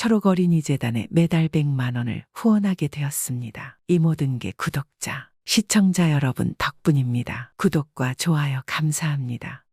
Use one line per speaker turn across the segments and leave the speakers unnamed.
초록어린이재단에 매달 100만 원을 후원하게 되었습니다. 이 모든 게 구독자, 시청자 여러분 덕분입니다. 구독과 좋아요 감사합니다.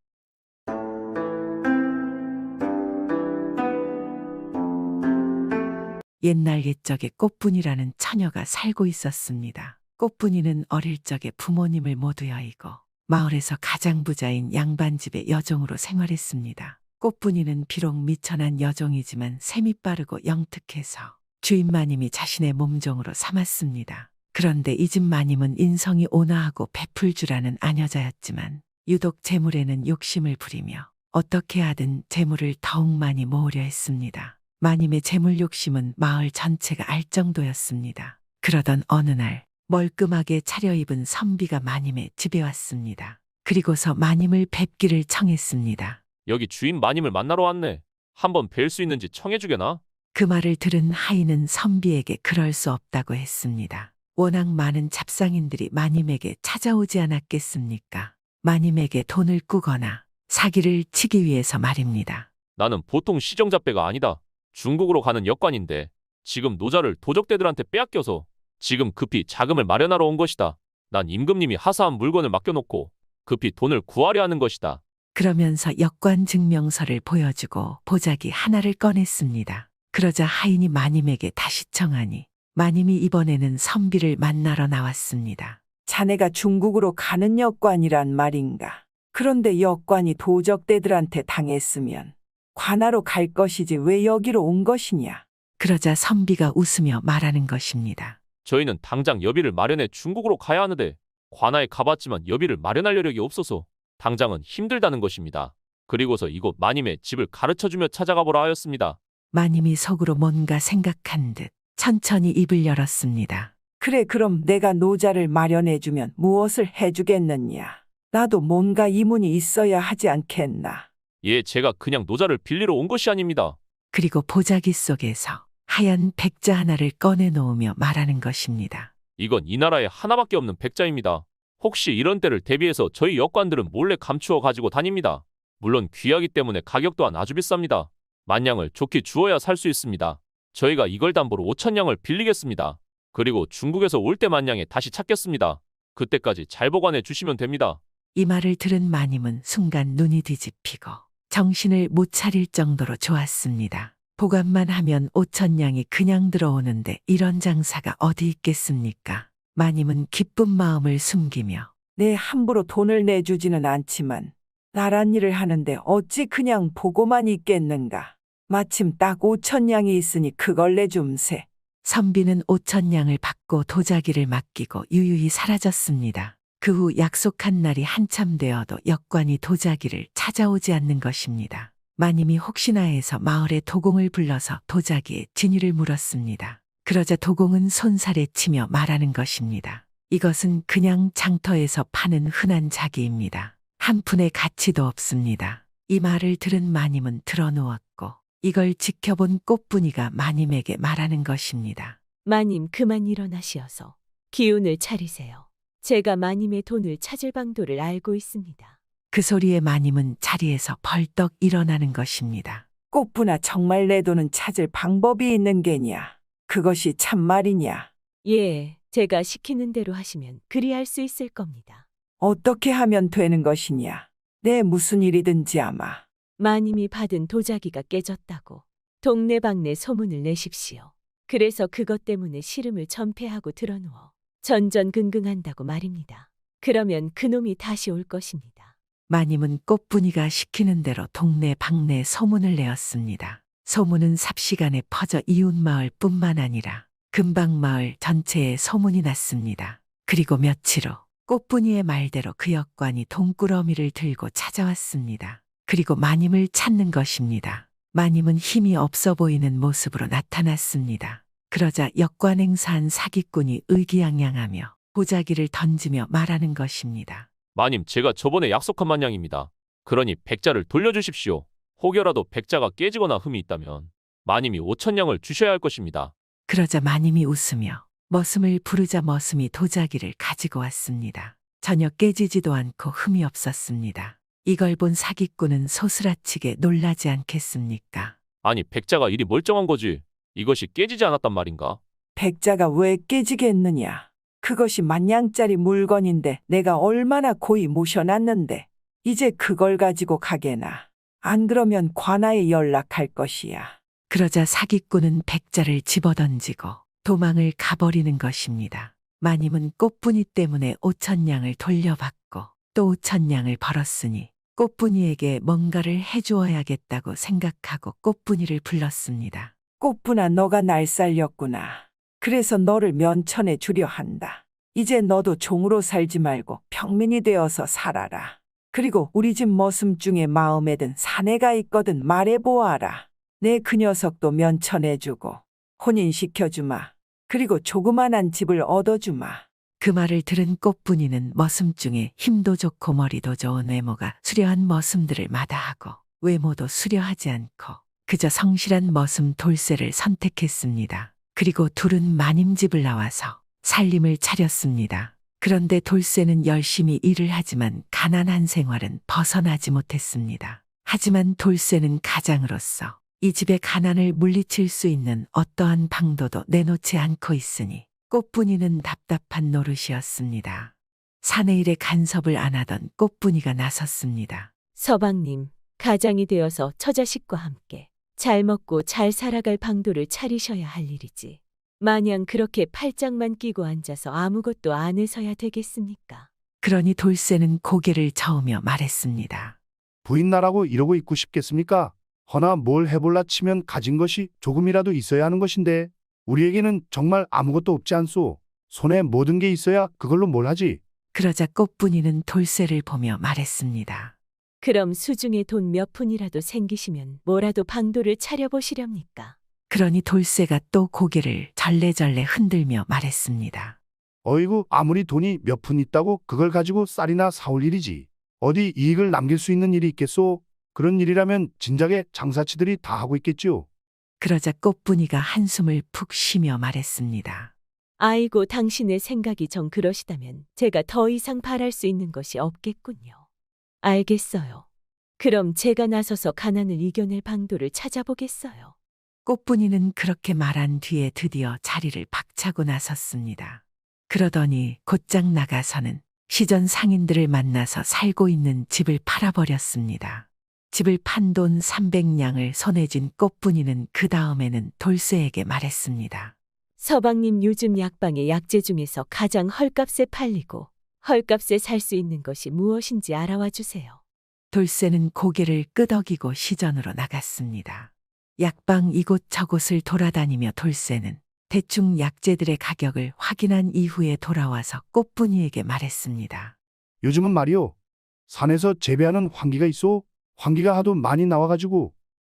옛날 옛적에 꽃분이라는 처녀가 살고 있었습니다. 꽃분이는 어릴 적에 부모님을 모두 여의고 마을에서 가장 부자인 양반집의 여종으로 생활했습니다. 꽃분이는 비록 미천한 여종이지만 셈이 빠르고 영특해서 주인 마님이 자신의 몸종으로 삼았습니다. 그런데 이 집 마님은 인성이 온화하고 베풀 줄 아는 아녀자였지만 유독 재물에는 욕심을 부리며 어떻게 하든 재물을 더욱 많이 모으려 했습니다. 마님의 재물 욕심은 마을 전체가 알 정도였습니다. 그러던 어느 날 멀끔하게 차려입은 선비가 마님의 집에 왔습니다. 그리고서 마님을 뵙기를 청했습니다.
여기 주인 마님을 만나러 왔네. 한번 뵐 수 있는지 청해주게나?
그 말을 들은 하인은 선비에게 그럴 수 없다고 했습니다. 워낙 많은 잡상인들이 마님에게 찾아오지 않았겠습니까? 마님에게 돈을 꾸거나 사기를 치기 위해서 말입니다.
나는 보통 시정잡배가 아니다. 중국으로 가는 역관인데 지금 노자를 도적대들한테 빼앗겨서 지금 급히 자금을 마련하러 온 것이다. 난 임금님이 하사한 물건을 맡겨놓고 급히 돈을 구하려 하는 것이다.
그러면서 역관 증명서를 보여주고 보자기 하나를 꺼냈습니다. 그러자 하인이 마님에게 다시 청하니 마님이 이번에는 선비를 만나러 나왔습니다.
자네가 중국으로 가는 역관이란 말인가? 그런데 역관이 도적대들한테 당했으면 관하로 갈 것이지 왜 여기로 온 것이냐?
그러자 선비가 웃으며 말하는 것입니다.
저희는 당장 여비를 마련해 중국으로 가야 하는데 관아에 가봤지만 여비를 마련할 여력이 없어서 당장은 힘들다는 것입니다. 그리고서 이곳 마님의 집을 가르쳐주며 찾아가 보라 하였습니다.
마님이 속으로 뭔가 생각한 듯 천천히 입을 열었습니다.
그래, 그럼 내가 노자를 마련해주면 무엇을 해주겠느냐? 나도 뭔가 이문이 있어야 하지 않겠나?
예, 제가 그냥 노자를 빌리러 온 것이 아닙니다.
그리고 보자기 속에서 하얀 백자 하나를 꺼내놓으며 말하는 것입니다.
이건 이 나라에 하나밖에 없는 백자입니다. 혹시 이런 때를 대비해서 저희 역관들은 몰래 감추어 가지고 다닙니다. 물론 귀하기 때문에 가격 또한 아주 비쌉니다. 만냥을 좋게 주어야 살 수 있습니다. 저희가 이걸 담보로 5,000냥을 빌리겠습니다. 그리고 중국에서 올 때 만냥에 다시 찾겠습니다. 그때까지 잘 보관해 주시면 됩니다.
이 말을 들은 마님은 순간 눈이 뒤집히고 정신을 못 차릴 정도로 좋았습니다. 보관만 하면 5,000냥이 그냥 들어오는데 이런 장사가 어디 있겠습니까? 마님은 기쁜 마음을 숨기며
내 함부로 돈을 내주지는 않지만 나란 일을 하는데 어찌 그냥 보고만 있겠는가? 마침 딱 5,000냥이 있으니 그걸 내줌세.
선비는 5,000냥을 받고 도자기를 맡기고 유유히 사라졌습니다. 그 후 약속한 날이 한참 되어도 역관이 도자기를 찾아오지 않는 것입니다. 마님이 혹시나 해서 마을에 도공을 불러서 도자기의 진위를 물었습니다. 그러자 도공은 손살에 치며 말하는 것입니다. 이것은 그냥 장터에서 파는 흔한 자기입니다. 한 푼의 가치도 없습니다. 이 말을 들은 마님은 드러누웠고 이걸 지켜본 꽃분이가 마님에게 말하는 것입니다.
마님 그만 일어나시어서 기운을 차리세요. 제가 마님의 돈을 찾을 방도를 알고 있습니다.
그 소리에 마님은 자리에서 벌떡 일어나는 것입니다.
꽃분아, 정말 내 돈은 찾을 방법이 있는 게냐? 그것이 참말이냐?
예, 제가 시키는 대로 하시면 그리할 수 있을 겁니다.
어떻게 하면 되는 것이냐? 내 무슨 일이든지 아마.
마님이 받은 도자기가 깨졌다고 동네방네 소문을 내십시오. 그래서 그것 때문에 시름을 전폐하고 드러누워 전전긍긍한다고 말입니다. 그러면 그놈이 다시 올 것입니다.
마님은 꽃분이가 시키는 대로 동네 방네 소문을 내었습니다. 소문은 삽시간에 퍼져 이웃마을 뿐만 아니라 근방마을 전체에 소문이 났습니다. 그리고 며칠 후 꽃분이의 말대로 그 역관이 돈꾸러미를 들고 찾아왔습니다. 그리고 마님을 찾는 것입니다. 마님은 힘이 없어 보이는 모습으로 나타났습니다. 그러자 역관 행사한 사기꾼이 의기양양하며 보자기를 던지며 말하는 것입니다.
마님, 제가 저번에 약속한 만냥입니다. 그러니 백자를 돌려주십시오. 혹여라도 백자가 깨지거나 흠이 있다면 마님이 5,000냥을 주셔야 할 것입니다.
그러자 마님이 웃으며 머슴을 부르자 머슴이 도자기를 가지고 왔습니다. 전혀 깨지지도 않고 흠이 없었습니다. 이걸 본 사기꾼은 소스라치게 놀라지 않겠습니까?
아니, 백자가 이리 멀쩡한 거지. 이것이 깨지지 않았단 말인가?
백자가 왜 깨지겠느냐. 그것이 만냥짜리 물건인데 내가 얼마나 고이 모셔놨는데 이제 그걸 가지고 가게나. 안 그러면 관아에 연락할 것이야.
그러자 사기꾼은 백자를 집어던지고 도망을 가버리는 것입니다. 마님은 꽃분이 때문에 5천냥을 돌려받고 또 5천냥을 벌었으니 꽃분이에게 뭔가를 해주어야겠다고 생각하고 꽃분이를 불렀습니다.
꽃분아, 너가 날 살렸구나. 그래서 너를 면천에 주려 한다. 이제 너도 종으로 살지 말고 평민이 되어서 살아라. 그리고 우리 집 머슴 중에 마음에 든 사내가 있거든 말해보아라. 내 그 녀석도 면천해주고 혼인시켜주마. 그리고 조그만한 집을 얻어주마.
그 말을 들은 꽃분이는 머슴 중에 힘도 좋고 머리도 좋은 외모가 수려한 머슴들을 마다하고 외모도 수려하지 않고 그저 성실한 머슴 돌쇠를 선택했습니다. 그리고 둘은 마님 집을 나와서 살림을 차렸습니다. 그런데 돌쇠는 열심히 일을 하지만 가난한 생활은 벗어나지 못했습니다. 하지만 돌쇠는 가장으로서 이 집의 가난을 물리칠 수 있는 어떠한 방도도 내놓지 않고 있으니 꽃분이는 답답한 노릇이었습니다. 사내일에 간섭을 안 하던 꽃분이가 나섰습니다.
서방님, 가장이 되어서 처자식과 함께 잘 먹고 잘 살아갈 방도를 차리셔야 할 일이지. 마냥 그렇게 팔짱만 끼고 앉아서 아무것도 안 해서야 되겠습니까?
그러니 돌쇠는 고개를 저으며 말했습니다.
부인나라고 이러고 있고 싶겠습니까? 허나 뭘 해볼라 치면 가진 것이 조금이라도 있어야 하는 것인데 우리에게는 정말 아무것도 없지 않소. 손에 모든 게 있어야 그걸로 뭘 하지.
그러자 꽃분이는 돌쇠를 보며 말했습니다.
그럼 수중에 돈 몇 푼이라도 생기시면 뭐라도 방도를 차려보시렵니까?
그러니 돌쇠가 또 고개를 절레절레 흔들며 말했습니다.
어이구, 아무리 돈이 몇 푼 있다고 그걸 가지고 쌀이나 사올 일이지. 어디 이익을 남길 수 있는 일이 있겠소? 그런 일이라면 진작에 장사치들이 다 하고 있겠지요.
그러자 꽃분이가 한숨을 푹 쉬며 말했습니다.
아이고, 당신의 생각이 정 그러시다면 제가 더 이상 바랄 수 있는 것이 없겠군요. 알겠어요. 그럼 제가 나서서 가난을 이겨낼 방도를 찾아보겠어요.
꽃분이는 그렇게 말한 뒤에 드디어 자리를 박차고 나섰습니다. 그러더니 곧장 나가서는 시전 상인들을 만나서 살고 있는 집을 팔아버렸습니다. 집을 판 돈 300냥을 손에 쥔 꽃분이는 그 다음에는 돌쇠에게 말했습니다.
서방님, 요즘 약방의 약재 중에서 가장 헐값에 팔리고 헐값에 살 수 있는 것이 무엇인지 알아와 주세요.
돌쇠는 고개를 끄덕이고 시전으로 나갔습니다. 약방 이곳저곳을 돌아다니며 돌쇠는 대충 약재들의 가격을 확인한 이후에 돌아와서 꽃분이에게 말했습니다.
요즘은 말이요. 산에서 재배하는 황기가 있어. 황기가 하도 많이 나와가지고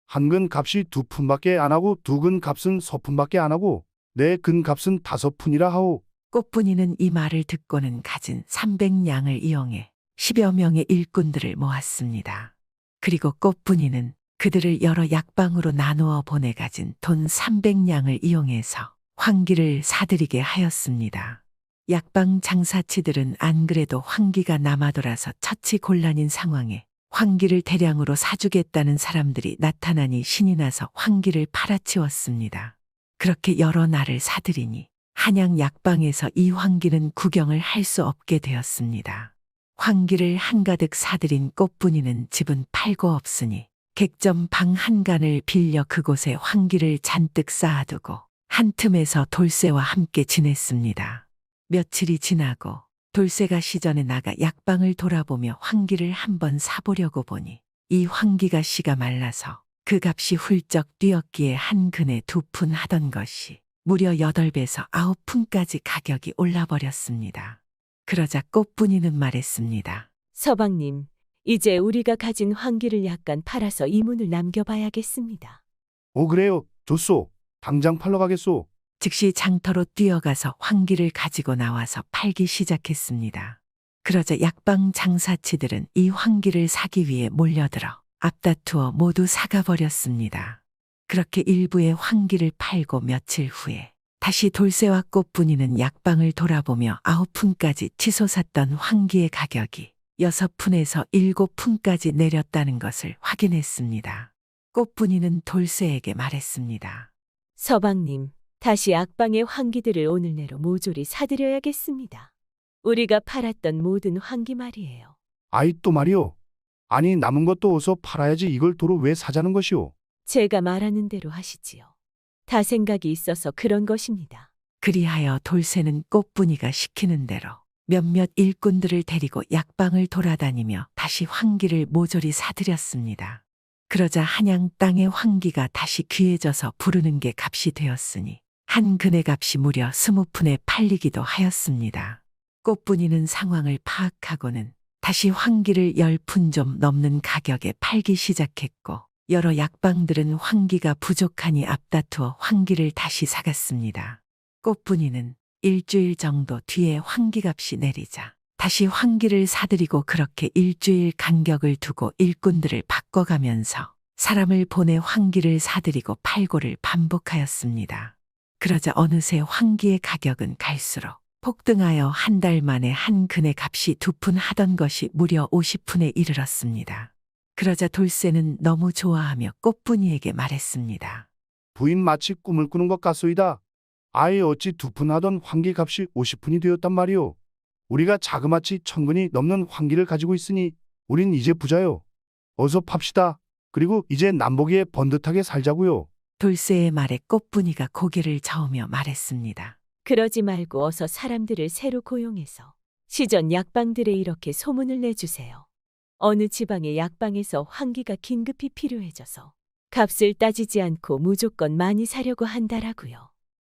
한 근 값이 2푼밖에 안 하고 두 근 값은 서푼밖에 안 하고 네 근 값은 5푼이라 하오.
꽃분이는 이 말을 듣고는 가진 300냥을 이용해 10여 명의 일꾼들을 모았습니다. 그리고 꽃분이는 그들을 여러 약방으로 나누어 보내 가진 돈 300냥을 이용해서 황기를 사들이게 하였습니다. 약방 장사치들은 안 그래도 황기가 남아돌아서 처치곤란인 상황에 황기를 대량으로 사주겠다는 사람들이 나타나니 신이 나서 황기를 팔아치웠습니다. 그렇게 여러 날을 사들이니 한양 약방에서 이 황기는 구경을 할 수 없게 되었습니다. 황기를 한가득 사들인 꽃분이는 집은 팔고 없으니 객점 방 한간을 빌려 그곳에 황기를 잔뜩 쌓아두고 한 틈에서 돌쇠와 함께 지냈습니다. 며칠이 지나고 돌쇠가 시전에 나가 약방을 돌아보며 황기를 한번 사보려고 보니 이 황기가 씨가 말라서 그 값이 훌쩍 뛰었기에 한 근에 2푼 하던 것이 무려 8배에서 9푼까지 가격이 올라버렸습니다. 그러자 꽃분이는 말했습니다.
서방님, 이제 우리가 가진 황기를 약간 팔아서 이문을 남겨봐야겠습니다.
오, 그래요. 좋소. 당장 팔러 가겠소.
즉시 장터로 뛰어가서 황기를 가지고 나와서 팔기 시작했습니다. 그러자 약방 장사치들은 이 황기를 사기 위해 몰려들어 앞다투어 모두 사가버렸습니다. 그렇게 일부의 황기를 팔고 며칠 후에 다시 돌쇠와 꽃분이는 약방을 돌아보며 9푼까지 치솟았던 황기의 가격이 6푼에서 7푼까지 내렸다는 것을 확인했습니다. 꽃분이는 돌쇠에게 말했습니다.
서방님, 다시 악방의 환기들을 오늘 내로 모조리 사드려야겠습니다. 우리가 팔았던 모든 환기 말이에요.
아이 또 말이오. 아니 남은 것도 어서 팔아야지 이걸 도로 왜 사자는 것이오.
제가 말하는 대로 하시지요. 다 생각이 있어서 그런 것입니다.
그리하여 돌쇠는 꽃분이가 시키는 대로 몇몇 일꾼들을 데리고 약방을 돌아다니며 다시 환기를 모조리 사들였습니다. 그러자 한양 땅의 환기가 다시 귀해져서 부르는 게 값이 되었으니 한 근의 값이 무려 20푼에 팔리기도 하였습니다. 꽃분이는 상황을 파악하고는 다시 환기를 10푼 좀 넘는 가격에 팔기 시작했고 여러 약방들은 환기가 부족하니 앞다투어 환기를 다시 사갔습니다. 꽃분이는 일주일 정도 뒤에 환기값이 내리자 다시 환기를 사들이고 그렇게 일주일 간격을 두고 일꾼들을 바꿔가면서 사람을 보내 환기를 사들이고 팔고를 반복하였습니다. 그러자 어느새 환기의 가격은 갈수록 폭등하여 한 달 만에 한 근의 값이 2푼 하던 것이 무려 50푼에 이르렀습니다. 그러자 돌쇠는 너무 좋아하며 꽃분이에게 말했습니다.
부인 마치 꿈을 꾸는 것 같소이다. 아이 어찌 2푼 하던 환기 값이 50푼이 되었단 말이오. 우리가 자그마치 1000근이 넘는 환기를 가지고 있으니 우린 이제 부자요. 어서 팝시다. 그리고 이제 남보기에 번듯하게 살자고요.
돌쇠의 말에 꽃분이가 고개를 저으며 말했습니다.
그러지 말고 어서 사람들을 새로 고용해서 시전 약방들에 이렇게 소문을 내주세요. 어느 지방의 약방에서 환기가 긴급히 필요해져서 값을 따지지 않고 무조건 많이 사려고 한다라고요.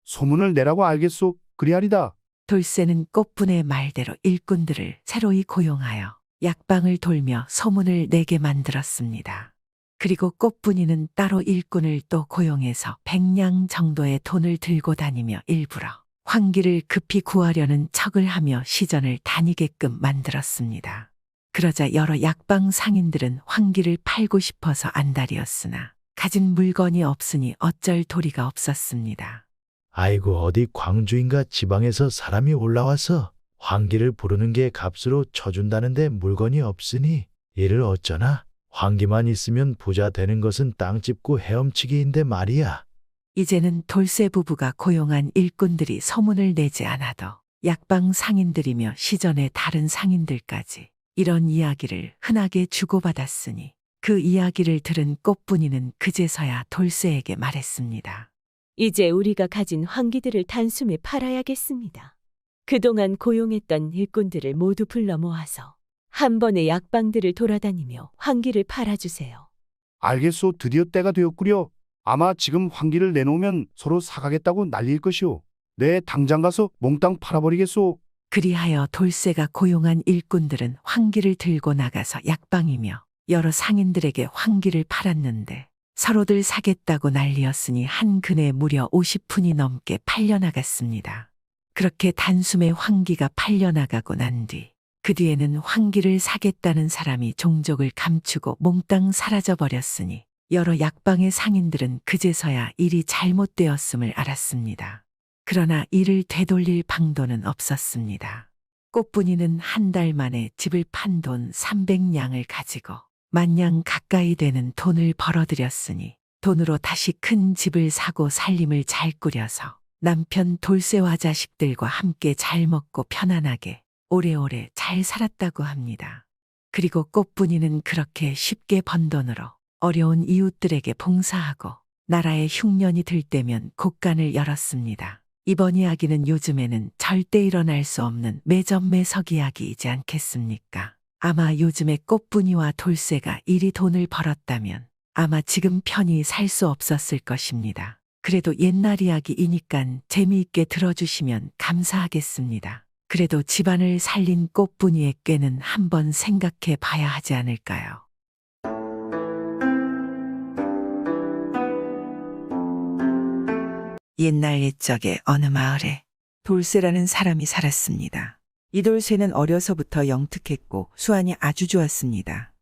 소문을 내라고 알겠소. 그리하리다.
돌쇠는 꽃분의 말대로 일꾼들을 새로이 고용하여 약방을 돌며 소문을 내게 만들었습니다. 그리고 꽃분이는 따로 일꾼을 또 고용해서 100냥 정도의 돈을 들고 다니며 일부러 환기를 급히 구하려는 척을 하며 시전을 다니게끔 만들었습니다. 그러자 여러 약방 상인들은 환기를 팔고 싶어서 안달이었으나 가진 물건이 없으니 어쩔 도리가 없었습니다.
아이고 어디 광주인가 지방에서 사람이 올라와서 환기를 부르는 게 값으로 쳐준다는데 물건이 없으니 이를 어쩌나. 환기만 있으면 부자 되는 것은 땅 짚고 헤엄치기인데 말이야.
이제는 돌쇠 부부가 고용한 일꾼들이 소문을 내지 않아도 약방 상인들이며 시전의 다른 상인들까지 이런 이야기를 흔하게 주고받았으니 그 이야기를 들은 꽃분이는 그제서야 돌쇠에게 말했습니다.
이제 우리가 가진 환기들을 단숨에 팔아야겠습니다. 그동안 고용했던 일꾼들을 모두 불러 모아서 한 번에 약방들을 돌아다니며 환기를 팔아주세요.
알겠소. 드디어 때가 되었구려. 아마 지금 환기를 내놓으면 서로 사가겠다고 난리일 것이오. 네, 당장 가서 몽땅 팔아버리겠소.
그리하여 돌쇠가 고용한 일꾼들은 환기를 들고 나가서 약방이며 여러 상인들에게 환기를 팔았는데 서로들 사겠다고 난리였으니 한 근에 무려 50푼이 넘게 팔려나갔습니다. 그렇게 단숨에 환기가 팔려나가고 난 뒤 그 뒤에는 환기를 사겠다는 사람이 종족을 감추고 몽땅 사라져버렸으니 여러 약방의 상인들은 그제서야 일이 잘못되었음을 알았습니다. 그러나 이를 되돌릴 방도는 없었습니다. 꽃분이는 한 달 만에 집을 판 돈 300냥을 가지고 10,000냥 가까이 되는 돈을 벌어들였으니 돈으로 다시 큰 집을 사고 살림을 잘 꾸려서 남편 돌쇠와 자식들과 함께 잘 먹고 편안하게 오래오래 잘 살았다고 합니다. 그리고 꽃분이는 그렇게 쉽게 번 돈으로 어려운 이웃들에게 봉사하고 나라에 흉년이 들 때면 곳간을 열었습니다. 이번 이야기는 요즘에는 절대 일어날 수 없는 매점매석 이야기이지 않겠습니까? 아마 요즘에 꽃분이와 돌쇠가 이리 돈을 벌었다면 아마 지금 편히 살 수 없었을 것입니다. 그래도 옛날 이야기이니깐 재미있게 들어주시면 감사하겠습니다. 그래도 집안을 살린 꽃분이의 꾀는 한번 생각해 봐야 하지 않을까요? 옛날 옛적에 어느 마을에 돌쇠라는 사람이 살았습니다. 이 돌쇠는 어려서부터 영특했고 수완이 아주 좋았습니다.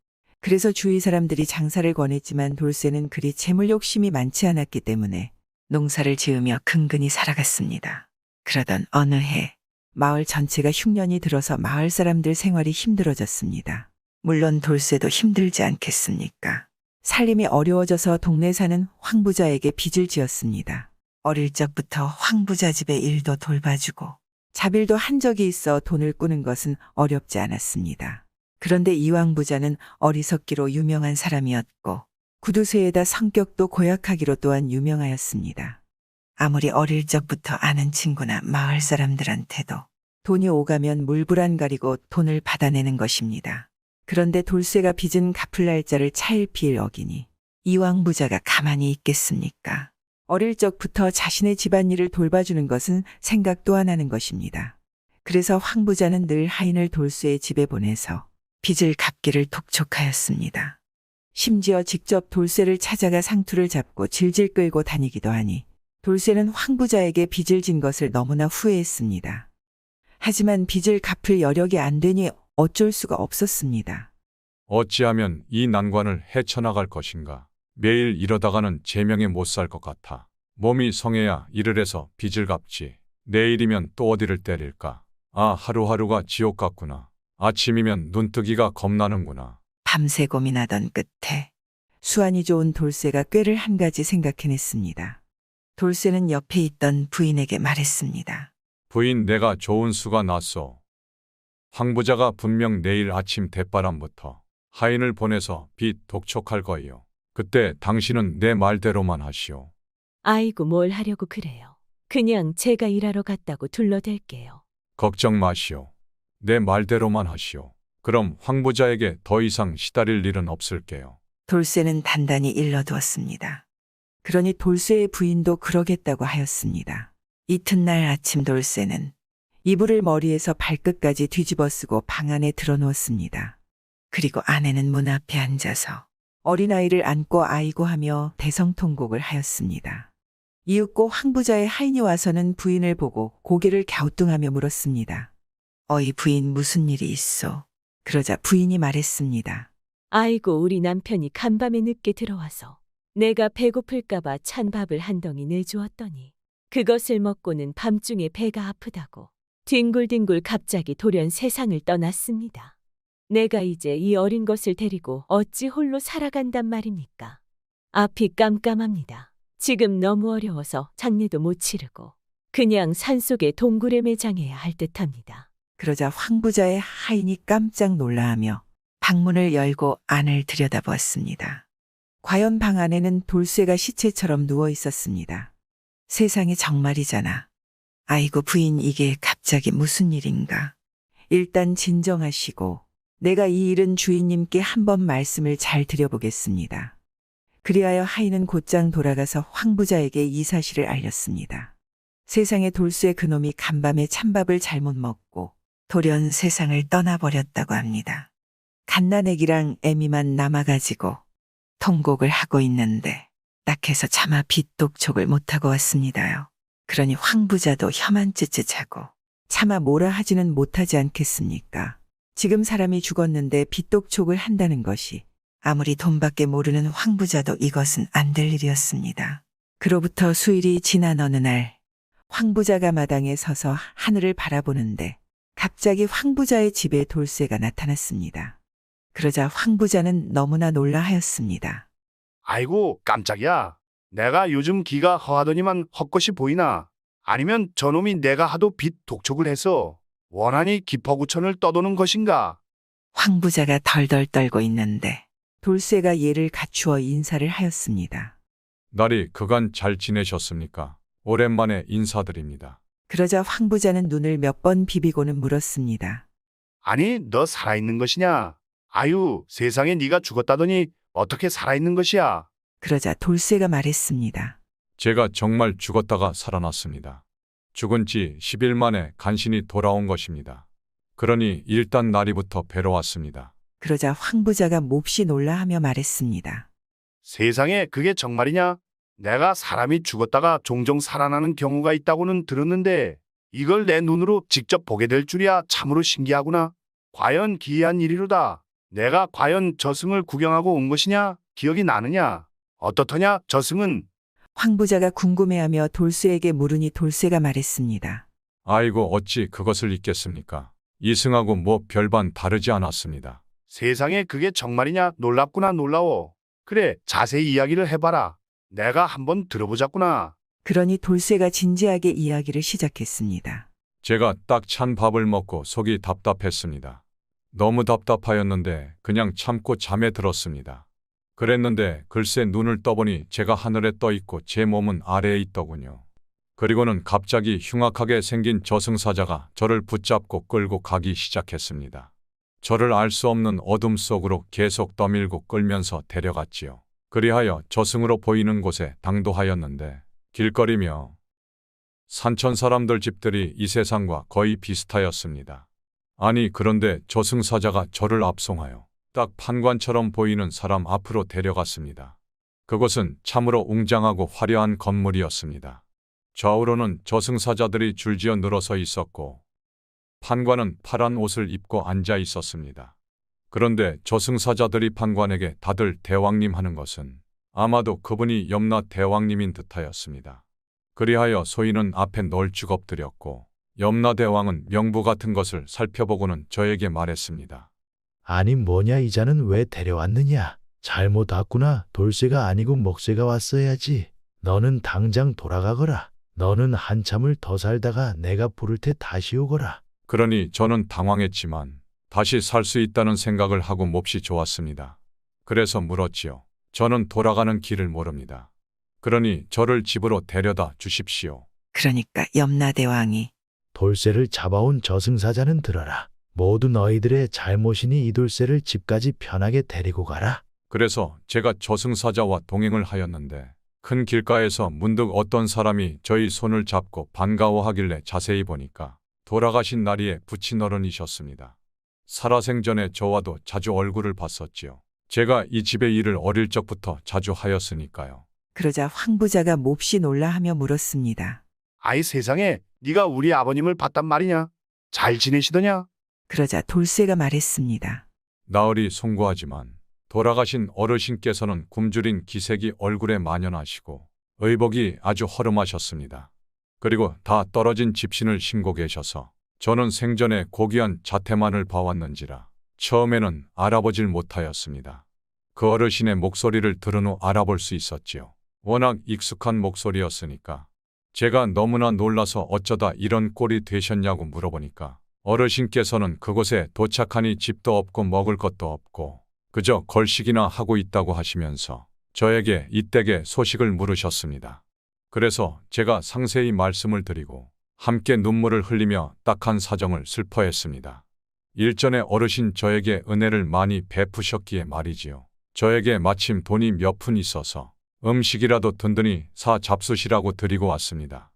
그래서 주위 사람들이 장사를 권했지만 돌쇠는 그리 재물 욕심이 많지 않았기 때문에 농사를 지으며 근근히 살아갔습니다. 그러던 어느 해 마을 전체가 흉년이 들어서 마을 사람들 생활이 힘들어졌습니다. 물론 돌쇠도 힘들지 않겠습니까? 살림이 어려워져서 동네 사는 황부자에게 빚을 지었습니다. 어릴 적부터 황부자 집의 일도 돌봐주고 자빌도 한 적이 있어 돈을 꾸는 것은 어렵지 않았습니다. 그런데 이왕 부자는 어리석기로 유명한 사람이었고 구두쇠에다 성격도 고약하기로 또한 유명하였습니다. 아무리 어릴 적부터 아는 친구나 마을 사람들한테도 돈이 오가면 물불안 가리고 돈을 받아내는 것입니다. 그런데 돌쇠가 빚은 갚을 날짜를 차일피일 어기니 이왕 부자가 가만히 있겠습니까? 어릴 적부터 자신의 집안일을 돌봐주는 것은 생각도 안 하는 것입니다. 그래서 황 부자는 늘 하인을 돌쇠의 집에 보내서 빚을 갚기를 독촉하였습니다. 심지어 직접 돌쇠를 찾아가 상투를 잡고 질질 끌고 다니기도 하니 돌쇠는 황 부자에게 빚을 진 것을 너무나 후회했습니다. 하지만 빚을 갚을 여력이 안 되니 어쩔 수가 없었습니다.
어찌하면 이 난관을 헤쳐나갈 것인가. 매일 이러다가는 제명에 못 살 것 같아. 몸이 성해야 일을 해서 빚을 갚지. 내일이면 또 어디를 때릴까. 아, 하루하루가 지옥 같구나. 아침이면 눈뜨기가 겁나는구나.
밤새 고민하던 끝에 수완이 좋은 돌쇠가 꾀를 한 가지 생각해냈습니다. 돌쇠는 옆에 있던 부인에게 말했습니다.
부인, 내가 좋은 수가 났소. 황 부자가 분명 내일 아침 대바람부터 하인을 보내서 빚 독촉할 거예요. 그때 당신은 내 말대로만 하시오.
아이고 뭘 하려고 그래요. 그냥 제가 일하러 갔다고 둘러댈게요.
걱정 마시오. 내 말대로만 하시오. 그럼 황 부자에게 더 이상 시달릴 일은 없을게요.
돌쇠는 단단히 일러두었습니다. 그러니 돌쇠의 부인도 그러겠다고 하였습니다. 이튿날 아침 돌쇠는 이불을 머리에서 발끝까지 뒤집어 쓰고 방 안에 들어누웠습니다. 그리고 아내는 문 앞에 앉아서 어린아이를 안고 아이고 하며 대성통곡을 하였습니다. 이윽고 황부자의 하인이 와서는 부인을 보고 고개를 갸우뚱하며 물었습니다. 어이 부인 무슨 일이 있소? 그러자 부인이 말했습니다.
아이고 우리 남편이 간밤에 늦게 들어와서 내가 배고플까봐 찬밥을 한 덩이 내주었더니 그것을 먹고는 밤중에 배가 아프다고 뒹굴뒹굴 갑자기 돌연 세상을 떠났습니다. 내가 이제 이 어린 것을 데리고 어찌 홀로 살아간단 말입니까? 앞이 깜깜합니다. 지금 너무 어려워서 장례도 못 치르고 그냥 산속에 동굴에 매장해야 할 듯합니다.
그러자 황부자의 하인이 깜짝 놀라하며 방문을 열고 안을 들여다보았습니다. 과연 방 안에는 돌쇠가 시체처럼 누워 있었습니다. 세상에 정말이잖아. 아이고 부인 이게 갑자기 무슨 일인가. 일단 진정하시고 내가 이 일은 주인님께 한번 말씀을 잘 드려보겠습니다. 그리하여 하인은 곧장 돌아가서 황부자에게 이 사실을 알렸습니다. 세상에 돌쇠 그놈이 간밤에 찬밥을 잘못 먹고 돌연 세상을 떠나버렸다고 합니다. 갓난애기랑 애미만 남아가지고 통곡을 하고 있는데 딱해서 차마 빚독촉을 못하고 왔습니다요. 그러니 황부자도 혀만 찌찌하고 차마 뭐라 하지는 못하지 않겠습니까? 지금 사람이 죽었는데 빚독촉을 한다는 것이 아무리 돈밖에 모르는 황부자도 이것은 안 될 일이었습니다. 그로부터 수일이 지난 어느 날 황부자가 마당에 서서 하늘을 바라보는데 갑자기 황부자의 집에 돌쇠가 나타났습니다. 그러자 황부자는 너무나 놀라 하였습니다.
아이고 깜짝이야. 내가 요즘 기가 허하더니만 헛것이 보이나? 아니면 저놈이 내가 하도 빚 독촉을 해서 원한이 기퍼구천을 떠도는 것인가?
황부자가 덜덜 떨고 있는데 돌쇠가 예를 갖추어 인사를 하였습니다.
날이 그간 잘 지내셨습니까? 오랜만에 인사드립니다.
그러자 황부자는 눈을 몇 번 비비고는 물었습니다.
아니 너 살아있는 것이냐? 아유 세상에 네가 죽었다더니 어떻게 살아있는 것이야?
그러자 돌쇠가 말했습니다.
제가 정말 죽었다가 살아났습니다. 죽은 지 10일 만에 간신히 돌아온 것입니다. 그러니 일단 나리부터 뵈러 왔습니다.
그러자 황부자가 몹시 놀라하며 말했습니다.
세상에 그게 정말이냐? 내가 사람이 죽었다가 종종 살아나는 경우가 있다고는 들었는데 이걸 내 눈으로 직접 보게 될 줄이야 참으로 신기하구나. 과연 기이한 일이로다. 내가 과연 저승을 구경하고 온 것이냐? 기억이 나느냐? 어떻더냐 저승은?
황부자가 궁금해하며 돌쇠에게 물으니 돌쇠가 말했습니다.
아이고 어찌 그것을 잊겠습니까? 이승하고 뭐 별반 다르지 않았습니다.
세상에 그게 정말이냐? 놀랍구나 놀라워. 그래 자세히 이야기를 해봐라. 내가 한번 들어보자꾸나.
그러니 돌쇠가 진지하게 이야기를 시작했습니다.
제가 딱 찬 밥을 먹고 속이 답답했습니다. 너무 답답하였는데 그냥 참고 잠에 들었습니다. 그랬는데 글쎄 눈을 떠보니 제가 하늘에 떠 있고 제 몸은 아래에 있더군요. 그리고는 갑자기 흉악하게 생긴 저승사자가 저를 붙잡고 끌고 가기 시작했습니다. 저를 알 수 없는 어둠 속으로 계속 떠밀고 끌면서 데려갔지요. 그리하여 저승으로 보이는 곳에 당도하였는데 길거리며 산천 사람들 집들이 이 세상과 거의 비슷하였습니다. 아니 그런데 저승사자가 저를 압송하여 딱 판관처럼 보이는 사람 앞으로 데려갔습니다. 그곳은 참으로 웅장하고 화려한 건물이었습니다. 좌우로는 저승사자들이 줄지어 늘어서 있었고 판관은 파란 옷을 입고 앉아 있었습니다. 그런데 저승사자들이 판관에게 다들 대왕님 하는 것은 아마도 그분이 염라 대왕님인 듯하였습니다. 그리하여 소인은 앞에 널찍 엎드렸고 염라 대왕은 명부 같은 것을 살펴보고는 저에게 말했습니다.
아니 뭐냐 이 자는 왜 데려왔느냐? 잘못 왔구나. 돌쇠가 아니고 먹쇠가 왔어야지. 너는 당장 돌아가거라. 너는 한참을 더 살다가 내가 부를 테 다시 오거라.
그러니 저는 당황했지만 다시 살 수 있다는 생각을 하고 몹시 좋았습니다. 그래서 물었지요. 저는 돌아가는 길을 모릅니다. 그러니 저를 집으로 데려다 주십시오.
그러니까 염라대왕이
돌쇠를 잡아온 저승사자는 들어라. 모두 너희들의 잘못이니 이 돌쇠를 집까지 편하게 데리고 가라.
그래서 제가 저승사자와 동행을 하였는데 큰 길가에서 문득 어떤 사람이 저희 손을 잡고 반가워하길래 자세히 보니까 돌아가신 나리의 부친어른이셨습니다. 살아생전에 저와도 자주 얼굴을 봤었지요. 제가 이 집의 일을 어릴 적부터 자주 하였으니까요.
그러자 황부자가 몹시 놀라하며 물었습니다.
아이 세상에 네가 우리 아버님을 봤단 말이냐? 잘 지내시더냐?
그러자 돌쇠가 말했습니다.
나으리 송구하지만 돌아가신 어르신께서는 굶주린 기색이 얼굴에 만연하시고 의복이 아주 허름하셨습니다. 그리고 다 떨어진 집신을 신고 계셔서 저는 생전에 고귀한 자태만을 봐왔는지라 처음에는 알아보질 못하였습니다. 그 어르신의 목소리를 들은 후 알아볼 수 있었지요. 워낙 익숙한 목소리였으니까 제가 너무나 놀라서 어쩌다 이런 꼴이 되셨냐고 물어보니까 어르신께서는 그곳에 도착하니 집도 없고 먹을 것도 없고 그저 걸식이나 하고 있다고 하시면서 저에게 이댁의 소식을 물으셨습니다. 그래서 제가 상세히 말씀을 드리고 함께 눈물을 흘리며 딱한 사정을 슬퍼했습니다. 일전에 어르신 저에게 은혜를 많이 베푸셨기에 말이지요. 저에게 마침 돈이 몇 푼 있어서 음식이라도 든든히 사 잡수시라고 드리고 왔습니다.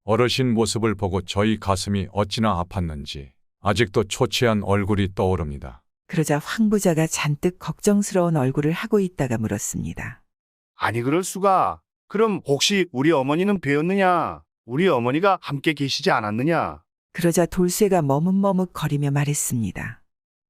어르신 모습을 보고 저희 가슴이 어찌나 아팠는지 아직도 초췌한 얼굴이 떠오릅니다.
그러자 황부자가 잔뜩 걱정스러운 얼굴을 하고 있다가 물었습니다.
아니 그럴 수가. 그럼 혹시 우리 어머니는 뵈었느냐? 우리 어머니가 함께 계시지 않았느냐?
그러자 돌쇠가 머뭇머뭇거리며 말했습니다.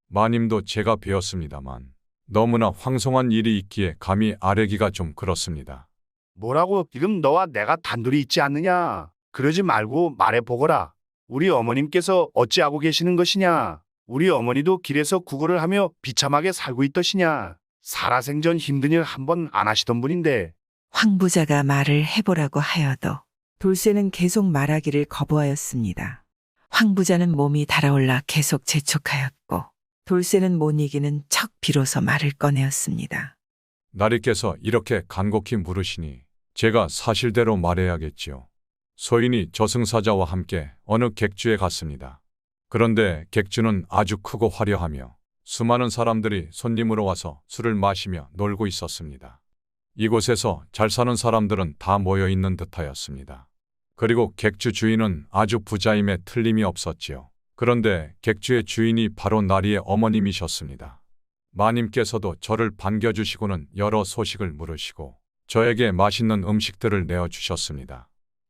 마님도 제가 배웠습니다만 너무나 황송한 일이 있기에 감히 아뢰기가 좀 그렇습니다.
뭐라고 지금 너와 내가 단둘이 있지 않느냐? 그러지 말고 말해보거라. 우리 어머님께서 어찌하고 계시는 것이냐? 우리 어머니도 길에서 구걸을 하며 비참하게 살고 있더시냐? 살아생전 힘든 일 한 번 안 하시던 분인데.
황부자가 말을 해보라고 하여도 돌쇠는 계속 말하기를 거부하였습니다. 황부자는 몸이 달아올라 계속 재촉하였고 돌쇠는 못 이기는 척 비로소 말을 꺼내었습니다.
나리께서 이렇게 간곡히 물으시니 제가 사실대로 말해야겠지요. 소인이 저승사자와 함께 어느 객주에 갔습니다. 그런데 객주는 아주 크고 화려하며 수많은 사람들이 손님으로 와서 술을 마시며 놀고 있었습니다. 이곳에서 잘 사는 사람들은 다 모여 있는 듯하였습니다. 그리고 객주 주인은 아주 부자임에 틀림이 없었지요. 그런데 객주의 주인이 바로 나리의 어머님이셨습니다. 마님께서도 저를 반겨주시고는 여러 소식을 물으시고 저에게 맛있는 음식들을 내어주셨습니다.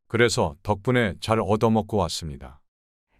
그래서 덕분에 잘 얻어먹고 왔습니다.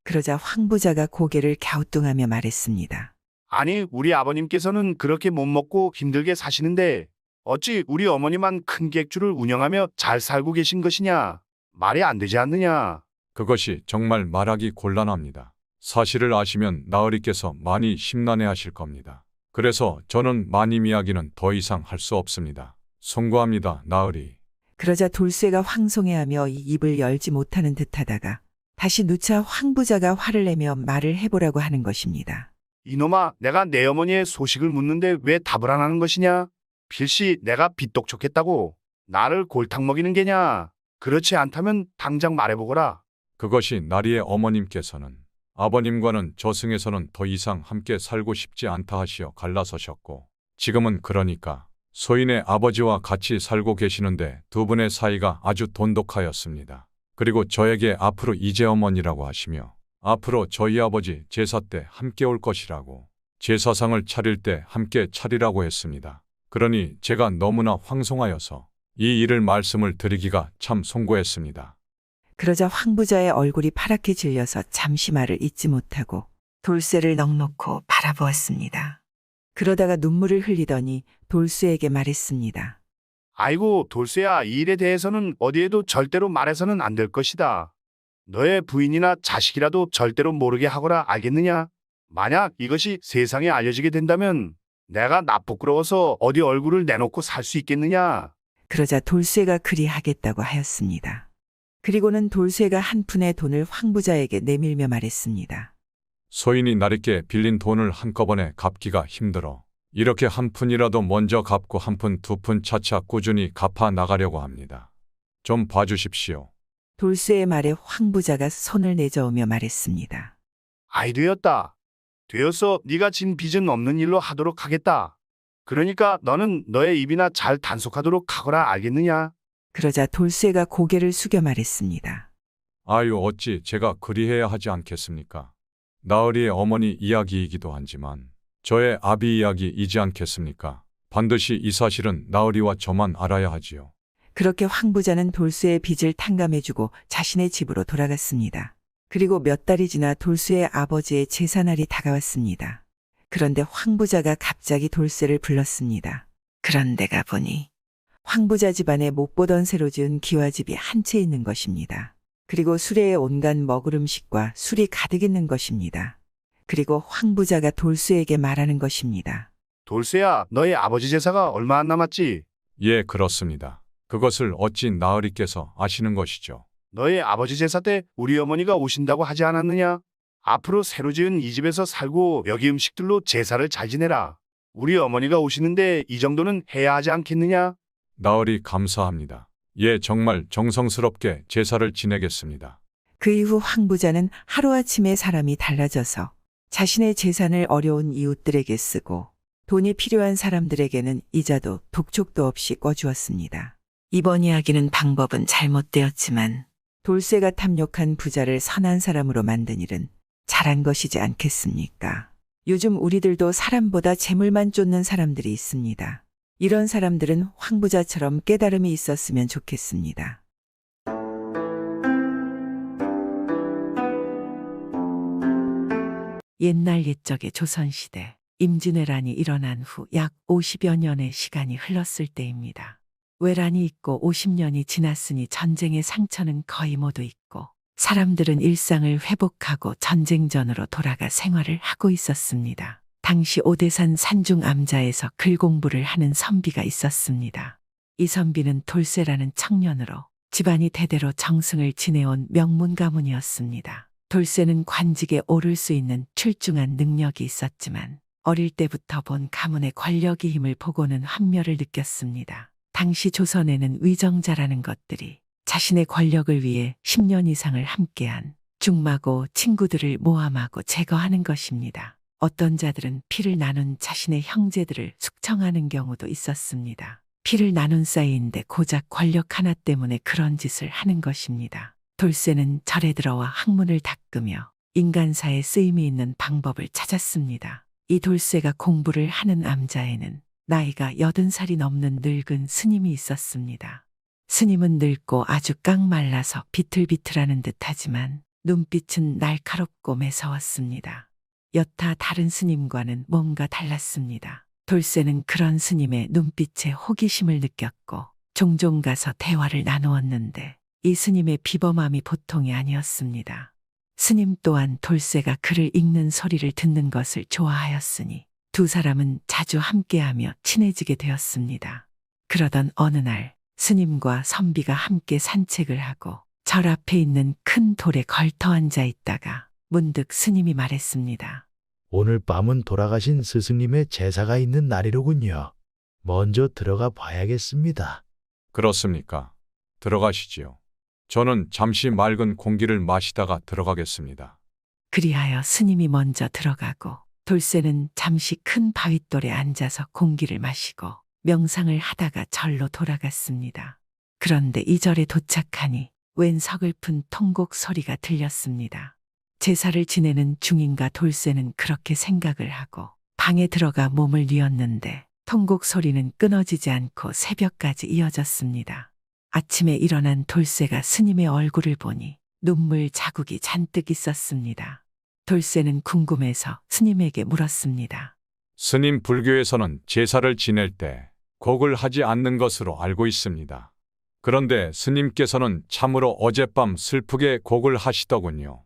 그러자 황부자가 고개를 갸우뚱하며 말했습니다.
아니 우리 아버님께서는 그렇게 못 먹고 힘들게 사시는데 어찌 우리 어머니만 큰 객주를 운영하며 잘 살고 계신 것이냐? 말이 안 되지 않느냐?
그것이 정말 말하기 곤란합니다. 사실을 아시면 나으리께서 많이 심란해하실 겁니다. 그래서 저는 마님 이야기는 더 이상 할 수 없습니다. 송구합니다, 나으리.
그러자 돌쇠가 황송해하며 이 입을 열지 못하는 듯하다가 다시 누차 황부자가 화를 내며 말을 해보라고 하는 것입니다.
이놈아, 내가 내 어머니의 소식을 묻는데 왜 답을 안 하는 것이냐? 필시 내가 빚독촉했다고 나를 골탕 먹이는 게냐? 그렇지 않다면 당장 말해보거라.
그것이 나리의 어머님께서는 아버님과는 저승에서는 더 이상 함께 살고 싶지 않다 하시어 갈라서셨고, 지금은 그러니까 소인의 아버지와 같이 살고 계시는데 두 분의 사이가 아주 돈독하였습니다. 그리고 저에게 앞으로 이제 어머니라고 하시며 앞으로 저희 아버지 제사 때 함께 올 것이라고, 제사상을 차릴 때 함께 차리라고 했습니다. 그러니 제가 너무나 황송하여서 이 일을 말씀을 드리기가 참 송구했습니다.
그러자 황부자의 얼굴이 파랗게 질려서 잠시 말을 잇지 못하고 돌쇠를 넋놓고 바라보았습니다. 그러다가 눈물을 흘리더니 돌쇠에게 말했습니다.
아이고, 돌쇠야, 이 일에 대해서는 어디에도 절대로 말해서는 안 될 것이다. 너의 부인이나 자식이라도 절대로 모르게 하거라, 알겠느냐? 만약 이것이 세상에 알려지게 된다면 내가 나 부끄러워서 어디 얼굴을 내놓고 살 수 있겠느냐?
그러자 돌쇠가 그리하겠다고 하였습니다. 그리고는 돌쇠가 한 푼의 돈을 황부자에게 내밀며 말했습니다.
소인이 나리께 빌린 돈을 한꺼번에 갚기가 힘들어 이렇게 한 푼이라도 먼저 갚고 한 푼, 두 푼 차차 꾸준히 갚아 나가려고 합니다. 좀 봐주십시오.
돌쇠의 말에 황부자가 손을 내저으며 말했습니다.
아이, 되었다. 되어서 네가 진 빚은 없는 일로 하도록 하겠다. 그러니까 너는 너의 입이나 잘 단속하도록 하거라, 알겠느냐?
그러자 돌쇠가 고개를 숙여 말했습니다.
아유, 어찌 제가 그리해야 하지 않겠습니까? 나으리의 어머니 이야기이기도 하지만 저의 아비 이야기이지 않겠습니까? 반드시 이 사실은 나으리와 저만 알아야 하지요.
그렇게 황부자는 돌쇠의 빚을 탕감해주고 자신의 집으로 돌아갔습니다. 그리고 몇 달이 지나 돌쇠의 아버지의 제사날이 다가왔습니다. 그런데 황부자가 갑자기 돌쇠를 불렀습니다. 그런데가 보니 황부자 집안에 못 보던 새로 지은 기와집이 한 채 있는 것입니다. 그리고 수레에 온갖 먹을 음식과 술이 가득 있는 것입니다. 그리고 황부자가 돌쇠에게 말하는 것입니다.
돌쇠야, 너의 아버지 제사가 얼마 안 남았지?
예, 그렇습니다. 그것을 어찌 나으리께서 아시는 것이죠?
너의 아버지 제사 때 우리 어머니가 오신다고 하지 않았느냐? 앞으로 새로 지은 이 집에서 살고 여기 음식들로 제사를 잘 지내라. 우리 어머니가 오시는데 이 정도는 해야 하지 않겠느냐?
나으리 감사합니다. 예, 정말 정성스럽게 제사를 지내겠습니다.
그 이후 황부자는 하루아침에 사람이 달라져서 자신의 재산을 어려운 이웃들에게 쓰고 돈이 필요한 사람들에게는 이자도 독촉도 없이 꿔주었습니다. 이번 이야기는 방법은 잘못되었지만 돌쇠가 탐욕한 부자를 선한 사람으로 만든 일은 잘한 것이지 않겠습니까? 요즘 우리들도 사람보다 재물만 쫓는 사람들이 있습니다. 이런 사람들은 황부자처럼 깨달음이 있었으면 좋겠습니다.
옛날 옛적의 조선시대 임진왜란이 일어난 후 약 50여 년의 시간이 흘렀을 때입니다. 외란이 있고 50년이 지났으니 전쟁의 상처는 거의 모두 있고 사람들은 일상을 회복하고 전쟁전으로 돌아가 생활을 하고 있었습니다. 당시 오대산 산중 암자에서 글 공부를 하는 선비가 있었습니다. 이 선비는 돌쇠라는 청년으로 집안이 대대로 정승을 지내온 명문 가문이었습니다. 돌쇠는 관직에 오를 수 있는 출중한 능력이 있었지만 어릴 때부터 본 가문의 권력의 힘을 보고는 환멸을 느꼈습니다. 당시 조선에는 위정자라는 것들이 자신의 권력을 위해 10년 이상을 함께한 중마고 친구들을 모함하고 제거하는 것입니다. 어떤 자들은 피를 나눈 자신의 형제들을 숙청하는 경우도 있었습니다. 피를 나눈 사이인데 고작 권력 하나 때문에 그런 짓을 하는 것입니다. 돌쇠는 절에 들어와 학문을 닦으며 인간사에 쓰임이 있는 방법을 찾았습니다. 이 돌쇠가 공부를 하는 암자에는 나이가 80살이 넘는 늙은 스님이 있었습니다. 스님은 늙고 아주 깡말라서 비틀비틀하는 듯하지만 눈빛은 날카롭고 매서웠습니다. 여타 다른 스님과는 뭔가 달랐습니다. 돌쇠는 그런 스님의 눈빛에 호기심을 느꼈고 종종 가서 대화를 나누었는데 이 스님의 비범함이 보통이 아니었습니다. 스님 또한 돌쇠가 글을 읽는 소리를 듣는 것을 좋아하였으니 두 사람은 자주 함께하며 친해지게 되었습니다. 그러던 어느 날 스님과 선비가 함께 산책을 하고 절 앞에 있는 큰 돌에 걸터 앉아 있다가 문득 스님이 말했습니다.
오늘 밤은 돌아가신 스승님의 제사가 있는 날이로군요. 먼저 들어가 봐야겠습니다.
그렇습니까? 들어가시지요. 저는 잠시 맑은 공기를 마시다가 들어가겠습니다.
그리하여 스님이 먼저 들어가고 돌쇠는 잠시 큰 바윗돌에 앉아서 공기를 마시고 명상을 하다가 절로 돌아갔습니다. 그런데 이 절에 도착하니 웬 서글픈 통곡 소리가 들렸습니다. 제사를 지내는 중인가 돌쇠는 그렇게 생각을 하고 방에 들어가 몸을 뉘었는데 통곡 소리는 끊어지지 않고 새벽까지 이어졌습니다. 아침에 일어난 돌쇠가 스님의 얼굴을 보니 눈물 자국이 잔뜩 있었습니다. 돌쇠는 궁금해서 스님에게 물었습니다.
스님 불교에서는 제사를 지낼 때 곡을 하지 않는 것으로 알고 있습니다. 그런데 스님께서는 참으로 어젯밤 슬프게 곡을 하시더군요.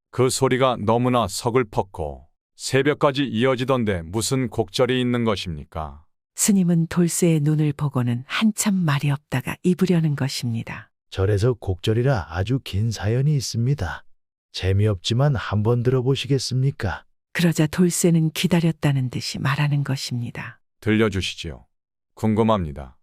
그 소리가 너무나 서글펐고 새벽까지 이어지던데 무슨 곡절이 있는 것입니까?
스님은 돌쇠의 눈을 보고는 한참 말이 없다가 입으려는 것입니다.
절에서 곡절이라 아주 긴 사연이 있습니다. 재미없지만 한번 들어보시겠습니까?
그러자 돌쇠는 기다렸다는 듯이 말하는 것입니다.
들려주시지요. 궁금합니다.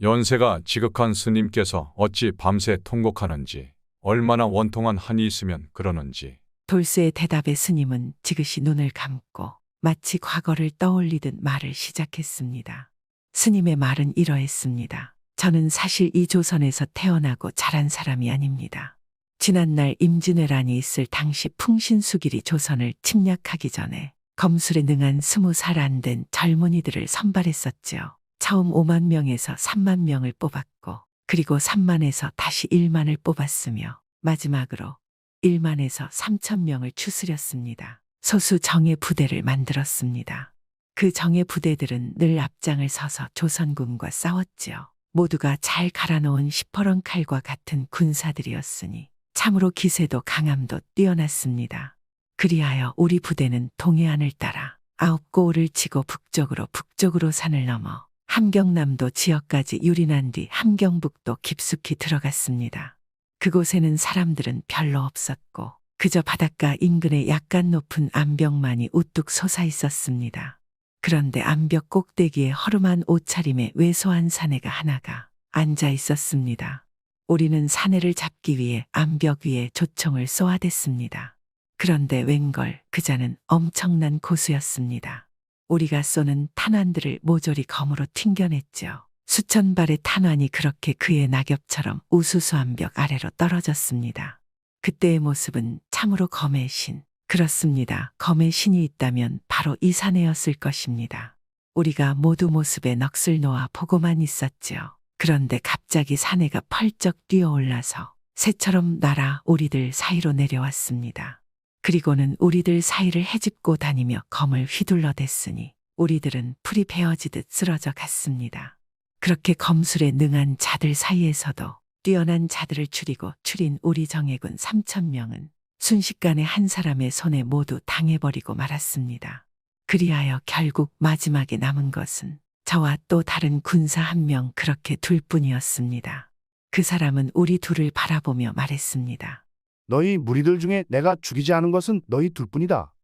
연세가 지극한 스님께서 어찌 밤새 통곡하는지, 얼마나 원통한 한이 있으면 그러는지.
돌쇠의 대답에 스님은 지그시 눈을 감고 마치 과거를 떠올리듯 말을 시작했습니다. 스님의 말은 이러했습니다. 저는 사실 이 조선에서 태어나고 자란 사람이 아닙니다. 지난날 임진왜란이 있을 당시 풍신수길이 조선을 침략하기 전에 검술에 능한 20살 안 된 젊은이들을 선발했었지요. 처음 5만 명에서 3만 명을 뽑았고 그리고 3만에서 다시 1만을 뽑았으며 마지막으로 1만에서 3천 명을 추스렸습니다. 소수 정예 부대를 만들었습니다. 그 정예 부대들은 늘 앞장을 서서 조선군과 싸웠지요. 모두가 잘 갈아놓은 시퍼런 칼과 같은 군사들이었으니 참으로 기세도 강함도 뛰어났습니다. 그리하여 우리 부대는 동해안을 따라 9고을을 치고 북쪽으로 산을 넘어 함경남도 지역까지 유린한 뒤 함경북도 깊숙이 들어갔습니다. 그곳에는 사람들은 별로 없었고 그저 바닷가 인근에 약간 높은 암벽만이 우뚝 솟아 있었습니다. 그런데 암벽 꼭대기에 허름한 옷차림의 왜소한 사내가 하나가 앉아 있었습니다. 우리는 사내를 잡기 위해 암벽 위에 조총을 쏘아댔습니다. 그런데 웬걸 그자는 엄청난 고수였습니다. 우리가 쏘는 탄환들을 모조리 검으로 튕겨냈죠. 수천 발의 탄환이 그렇게 그의 낙엽처럼 우수수 암벽 아래로 떨어졌습니다. 그때의 모습은 참으로 검의 신. 그렇습니다. 검의 신이 있다면 바로 이 사내였을 것입니다. 우리가 모두 모습에 넋을 놓아 보고만 있었지요. 그런데 갑자기 사내가 펄쩍 뛰어올라서 새처럼 날아 우리들 사이로 내려왔습니다. 그리고는 우리들 사이를 헤집고 다니며 검을 휘둘러댔으니 우리들은 풀이 베어지듯 쓰러져 갔습니다. 그렇게 검술에 능한 자들 사이에서도 뛰어난 자들을 추린 우리 정예군 3,000명은 순식간에 한 사람의 손에 모두 당해버리고 말았습니다. 그리하여 결국 마지막에 남은 것은 저와 또 다른 군사 1명 그렇게 둘뿐이었습니다. 그 사람은 우리 둘을 바라보며 말했습니다.
너희 무리들 중에 내가 죽이지 않은 것은 너희 둘뿐이다.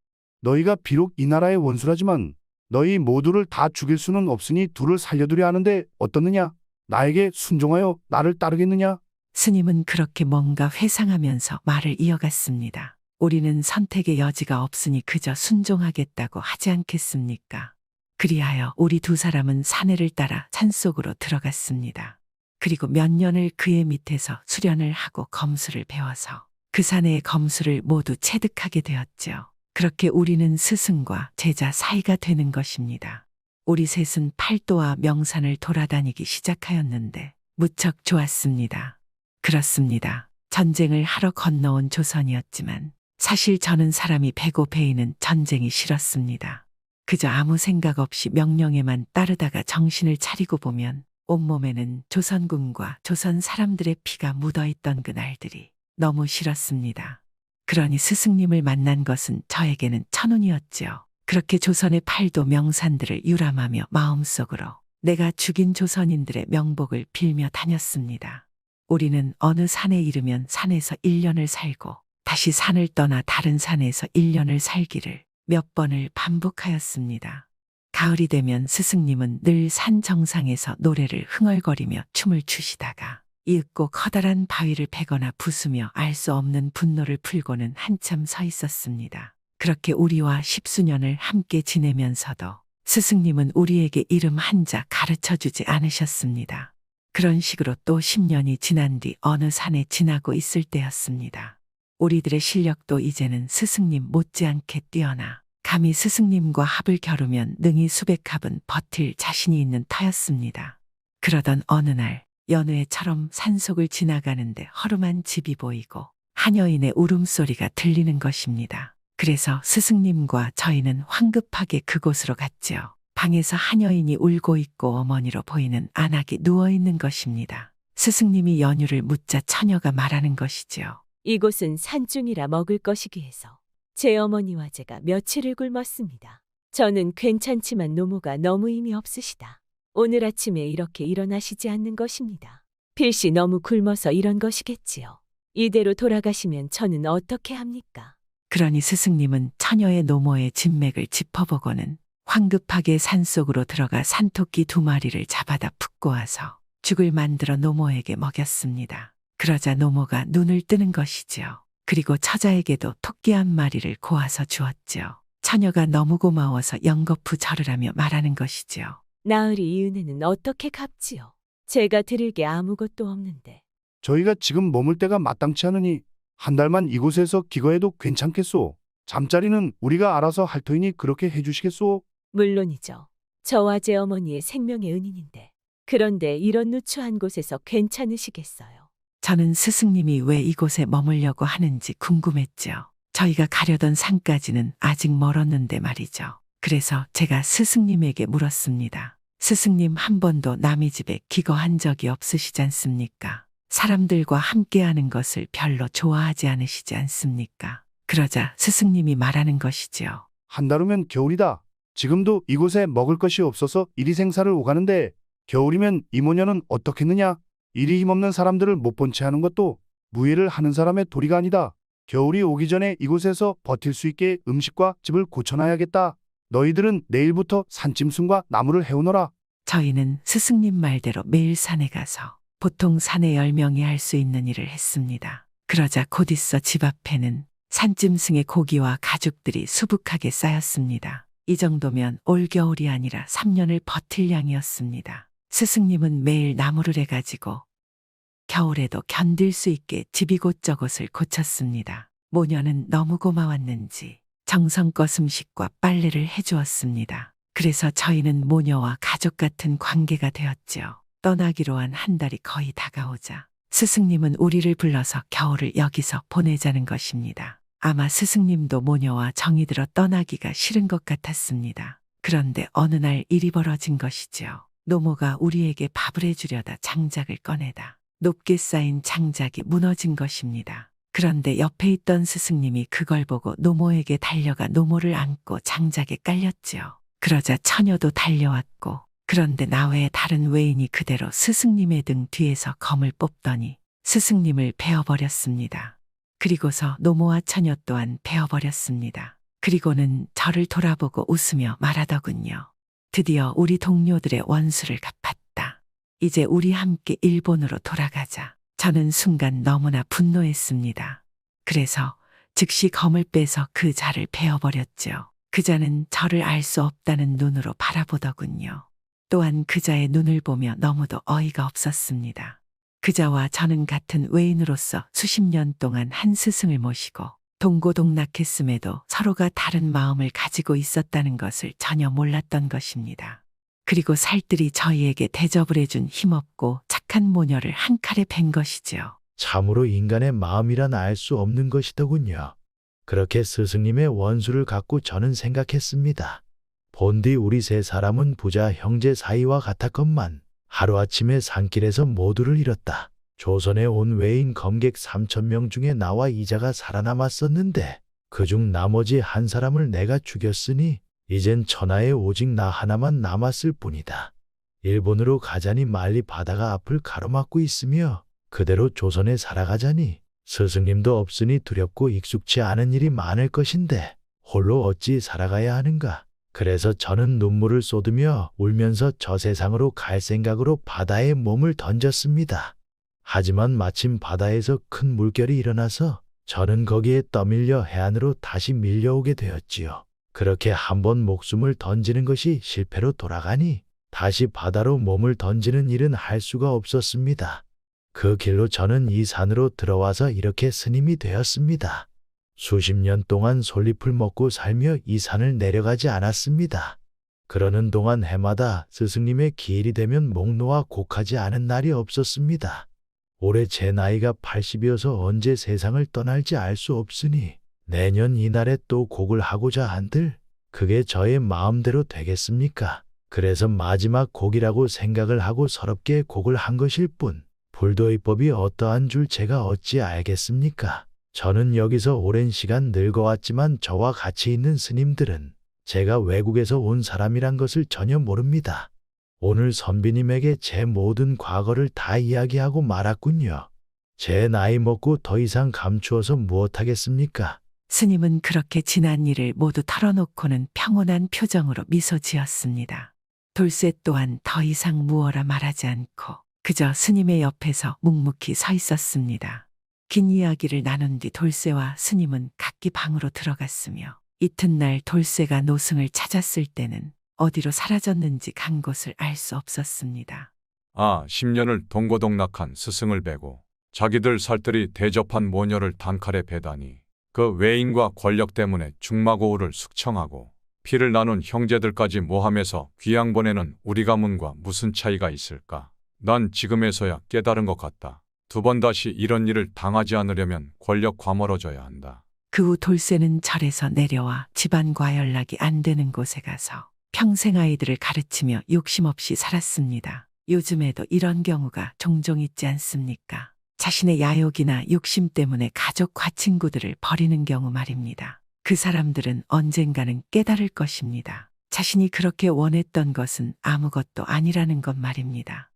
너희가 비록 이 나라의 원수라지만 너희 모두를 다 죽일 수는 없으니 둘을 살려두려 하는데 어떻느냐? 나에게 순종하여 나를 따르겠느냐?
스님은 그렇게 뭔가 회상하면서 말을 이어갔습니다. 우리는 선택의 여지가 없으니 그저 순종하겠다고 하지 않겠습니까? 그리하여 우리 두 사람은 사내를 따라 산속으로 들어갔습니다. 그리고 몇 년을 그의 밑에서 수련을 하고 검술을 배워서 그 사내의 검술을 모두 체득하게 되었죠. 그렇게 우리는 스승과 제자 사이가 되는 것입니다. 우리 셋은 팔도와 명산을 돌아다니기 시작하였는데 무척 좋았습니다. 그렇습니다. 전쟁을 하러 건너온 조선이었지만 사실 저는 사람이 배고 배이는 전쟁이 싫었습니다. 그저 아무 생각 없이 명령에만 따르다가 정신을 차리고 보면 온몸에는 조선군과 조선 사람들의 피가 묻어있던 그날들이 너무 싫었습니다. 그러니 스승님을 만난 것은 저에게는 천운이었지요. 그렇게 조선의 팔도 명산들을 유람하며 마음속으로 내가 죽인 조선인들의 명복을 빌며 다녔습니다. 우리는 어느 산에 이르면 산에서 1년을 살고 다시 산을 떠나 다른 산에서 1년을 살기를 몇 번을 반복하였습니다. 가을이 되면 스승님은 늘 산 정상에서 노래를 흥얼거리며 춤을 추시다가 이윽고 커다란 바위를 베거나 부수며 알 수 없는 분노를 풀고는 한참 서 있었습니다. 그렇게 우리와 십수년을 함께 지내면서도 스승님은 우리에게 이름 한자 가르쳐 주지 않으셨습니다. 그런 식으로 또 10년이 지난 뒤 어느 산에 지나고 있을 때였습니다. 우리들의 실력도 이제는 스승님 못지않게 뛰어나 감히 스승님과 합을 겨루면 능히 수백 합은 버틸 자신이 있는 터였습니다. 그러던 어느 날 연회처럼 산속을 지나가는데 허름한 집이 보이고 한 여인의 울음소리가 들리는 것입니다. 그래서 스승님과 저희는 황급하게 그곳으로 갔지요. 방에서 한 여인이 울고 있고 어머니로 보이는 안악이 누워있는 것입니다. 스승님이 연유를 묻자 처녀가 말하는 것이지요.
이곳은 산중이라 먹을 것이기 해서 제 어머니와 제가 며칠을 굶었습니다. 저는 괜찮지만 노모가 너무 힘이 없으시다. 오늘 아침에 이렇게 일어나시지 않는 것입니다. 필시 너무 굶어서 이런 것이겠지요. 이대로 돌아가시면 저는 어떻게 합니까?
그러니 스승님은 처녀의 노모의 진맥을 짚어보고는 황급하게 산속으로 들어가 산토끼 2마리를 잡아다 푹고 와서 죽을 만들어 노모에게 먹였습니다. 그러자 노모가 눈을 뜨는 것이지요. 그리고 처자에게도 토끼 1마리를 고아서 주었지요. 처녀가 너무 고마워서 연거푸 절을 하며 말하는 것이지요.
나으리 이 은혜는 어떻게 갚지요? 제가 드릴 게 아무것도 없는데.
저희가 지금 머물 때가 마땅치 않으니 한 달만 이곳에서 기거해도 괜찮겠소? 잠자리는 우리가 알아서 할 터이니 그렇게 해주시겠소?
물론이죠. 저와 제 어머니의 생명의 은인인데. 그런데 이런 누추한 곳에서 괜찮으시겠어요?
저는 스승님이 왜 이곳에 머물려고 하는지 궁금했죠. 저희가 가려던 산까지는 아직 멀었는데 말이죠. 그래서 제가 스승님에게 물었습니다. 스승님 한 번도 남의 집에 기거한 적이 없으시지 않습니까? 사람들과 함께하는 것을 별로 좋아하지 않으시지 않습니까? 그러자 스승님이 말하는 것이지요.
한 달 후면 겨울이다. 지금도 이곳에 먹을 것이 없어서 이리 생사를 오가는데 겨울이면 이모녀는 어떻겠느냐? 이리 힘없는 사람들을 못 본 채 하는 것도 무예를 하는 사람의 도리가 아니다. 겨울이 오기 전에 이곳에서 버틸 수 있게 음식과 집을 고쳐놔야겠다. 너희들은 내일부터 산짐승과 나무를 해오너라.
저희는 스승님 말대로 매일 산에 가서 보통 산에 10명이 할 수 있는 일을 했습니다. 그러자 곧 있어 집 앞에는 산짐승의 고기와 가죽들이 수북하게 쌓였습니다. 이 정도면 올겨울이 아니라 3년을 버틸 양이었습니다. 스승님은 매일 나무를 해가지고 겨울에도 견딜 수 있게 집 이곳저곳을 고쳤습니다. 모녀는 너무 고마웠는지 정성껏 음식과 빨래를 해주었습니다. 그래서 저희는 모녀와 가족 같은 관계가 되었지요. 떠나기로 한 한 달이 거의 다가오자 스승님은 우리를 불러서 겨울을 여기서 보내자는 것입니다. 아마 스승님도 모녀와 정이 들어 떠나기가 싫은 것 같았습니다. 그런데 어느 날 일이 벌어진 것이지요. 노모가 우리에게 밥을 해주려다 장작을 꺼내다 높게 쌓인 장작이 무너진 것입니다. 그런데 옆에 있던 스승님이 그걸 보고 노모에게 달려가 노모를 안고 장작에 깔렸지요. 그러자 처녀도 달려왔고 그런데 나 외에 다른 외인이 그대로 스승님의 등 뒤에서 검을 뽑더니 스승님을 베어버렸습니다. 그리고서 노모와 처녀 또한 베어버렸습니다. 그리고는 저를 돌아보고 웃으며 말하더군요. 드디어 우리 동료들의 원수를 갚았다. 이제 우리 함께 일본으로 돌아가자. 저는 순간 너무나 분노했습니다. 그래서 즉시 검을 빼서 그 자를 베어버렸죠. 그자는 저를 알 수 없다는 눈으로 바라보더군요. 또한 그자의 눈을 보며 너무도 어이가 없었습니다. 그자와 저는 같은 외인으로서 수십 년 동안 한 스승을 모시고 동고동락했음에도 서로가 다른 마음을 가지고 있었다는 것을 전혀 몰랐던 것입니다. 그리고 살뜰히 저희에게 대접을 해준 힘없고 착한 모녀를 한 칼에 벤 것이지요.
참으로 인간의 마음이란 알 수 없는 것이더군요. 그렇게 스승님의 원수를 갖고 저는 생각했습니다. 본디 우리 세 사람은 부자 형제 사이와 같았건만 하루아침에 산길에서 모두를 잃었다. 조선에 온 외인 검객 3,000명 중에 나와 이자가 살아남았었는데 그중 나머지 한 사람을 내가 죽였으니 이젠 천하에 오직 나 하나만 남았을 뿐이다. 일본으로 가자니 말리 바다가 앞을 가로막고 있으며 그대로 조선에 살아가자니 스승님도 없으니 두렵고 익숙치 않은 일이 많을 것인데 홀로 어찌 살아가야 하는가. 그래서 저는 눈물을 쏟으며 울면서 저 세상으로 갈 생각으로 바다에 몸을 던졌습니다. 하지만 마침 바다에서 큰 물결이 일어나서 저는 거기에 떠밀려 해안으로 다시 밀려오게 되었지요. 그렇게 한번 목숨을 던지는 것이 실패로 돌아가니 다시 바다로 몸을 던지는 일은 할 수가 없었습니다. 그 길로 저는 이 산으로 들어와서 이렇게 스님이 되었습니다. 수십 년 동안 솔잎을 먹고 살며 이 산을 내려가지 않았습니다. 그러는 동안 해마다 스승님의 기일이 되면 목 놓아 곡하지 않은 날이 없었습니다. 올해 제 나이가 80이어서 언제 세상을 떠날지 알 수 없으니 내년 이날에 또 곡을 하고자 한들 그게 저의 마음대로 되겠습니까? 그래서 마지막 곡이라고 생각을 하고 서럽게 곡을 한 것일 뿐 불도의법이 어떠한 줄 제가 어찌 알겠습니까? 저는 여기서 오랜 시간 늙어왔지만 저와 같이 있는 스님들은 제가 외국에서 온 사람이란 것을 전혀 모릅니다. 오늘 선비님에게 제 모든 과거를 다 이야기하고 말았군요. 제 나이 먹고 더 이상 감추어서 무엇하겠습니까?
스님은 그렇게 지난 일을 모두 털어놓고는 평온한 표정으로 미소 지었습니다. 돌쇠 또한 더 이상 무어라 말하지 않고 그저 스님의 옆에서 묵묵히 서 있었습니다. 긴 이야기를 나눈 뒤 돌쇠와 스님은 각기 방으로 들어갔으며 이튿날 돌쇠가 노승을 찾았을 때는 어디로 사라졌는지 간 곳을 알 수 없었습니다.
10년을 동고동락한 스승을 베고 자기들 살뜰히 대접한 모녀를 단칼에 베다니 그 외인과 권력 때문에 중마고우를 숙청하고 피를 나눈 형제들까지 모함해서 귀양 보내는 우리 가문과 무슨 차이가 있을까? 난 지금에서야 깨달은 것 같다. 두 번 다시 이런 일을 당하지 않으려면 권력 과멀어져야 한다.
그 후 돌쇠는 절에서 내려와 집안과 연락이 안 되는 곳에 가서 평생 아이들을 가르치며 욕심 없이 살았습니다. 요즘에도 이런 경우가 종종 있지 않습니까? 자신의 야욕이나 욕심 때문에 가족과 친구들을 버리는 경우 말입니다. 그 사람들은 언젠가는 깨달을 것입니다. 자신이 그렇게 원했던 것은 아무것도 아니라는 것 말입니다.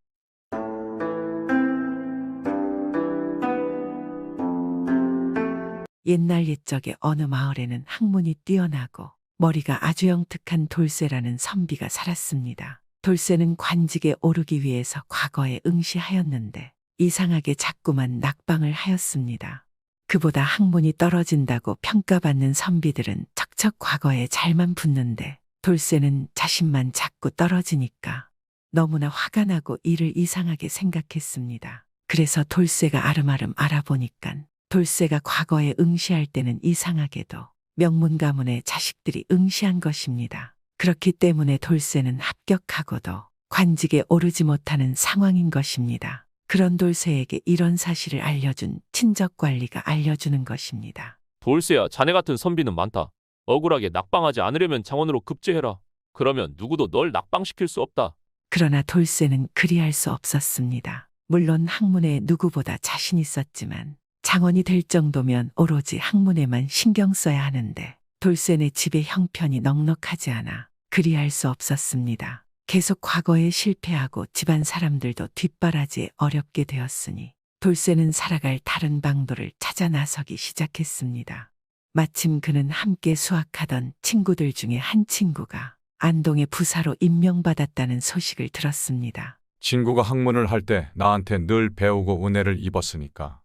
옛날 옛적에 어느 마을에는 학문이 뛰어나고 머리가 아주 영특한 돌쇠라는 선비가 살았습니다. 돌쇠는 관직에 오르기 위해서 과거에 응시하였는데 이상하게 자꾸만 낙방을 하였습니다. 그보다 학문이 떨어진다고 평가받는 선비들은 척척 과거에 잘만 붙는데 돌쇠는 자신만 자꾸 떨어지니까 너무나 화가 나고 이를 이상하게 생각했습니다. 그래서 돌쇠가 아름아름 알아보니깐 돌쇠가 과거에 응시할 때는 이상하게도 명문 가문의 자식들이 응시한 것입니다. 그렇기 때문에 돌쇠는 합격하고도 관직에 오르지 못하는 상황인 것입니다. 그런 돌쇠에게 이런 사실을 알려준 친적 관리가 알려주는 것입니다.
돌쇠야, 자네 같은 선비는 많다. 억울하게 낙방하지 않으려면 장원으로 급제해라. 그러면 누구도 널 낙방시킬 수 없다.
그러나 돌쇠는 그리할 수 없었습니다. 물론 학문에 누구보다 자신 있었지만 장원이 될 정도면 오로지 학문에만 신경 써야 하는데 돌쇠네 집의 형편이 넉넉하지 않아 그리할 수 없었습니다. 계속 과거에 실패하고 집안 사람들도 뒷바라지에 어렵게 되었으니 돌쇠는 살아갈 다른 방도를 찾아 나서기 시작했습니다. 마침 그는 함께 수학하던 친구들 중에 한 친구가 안동의 부사로 임명받았다는 소식을 들었습니다.
친구가 학문을 할 때 나한테 늘 배우고 은혜를 입었으니까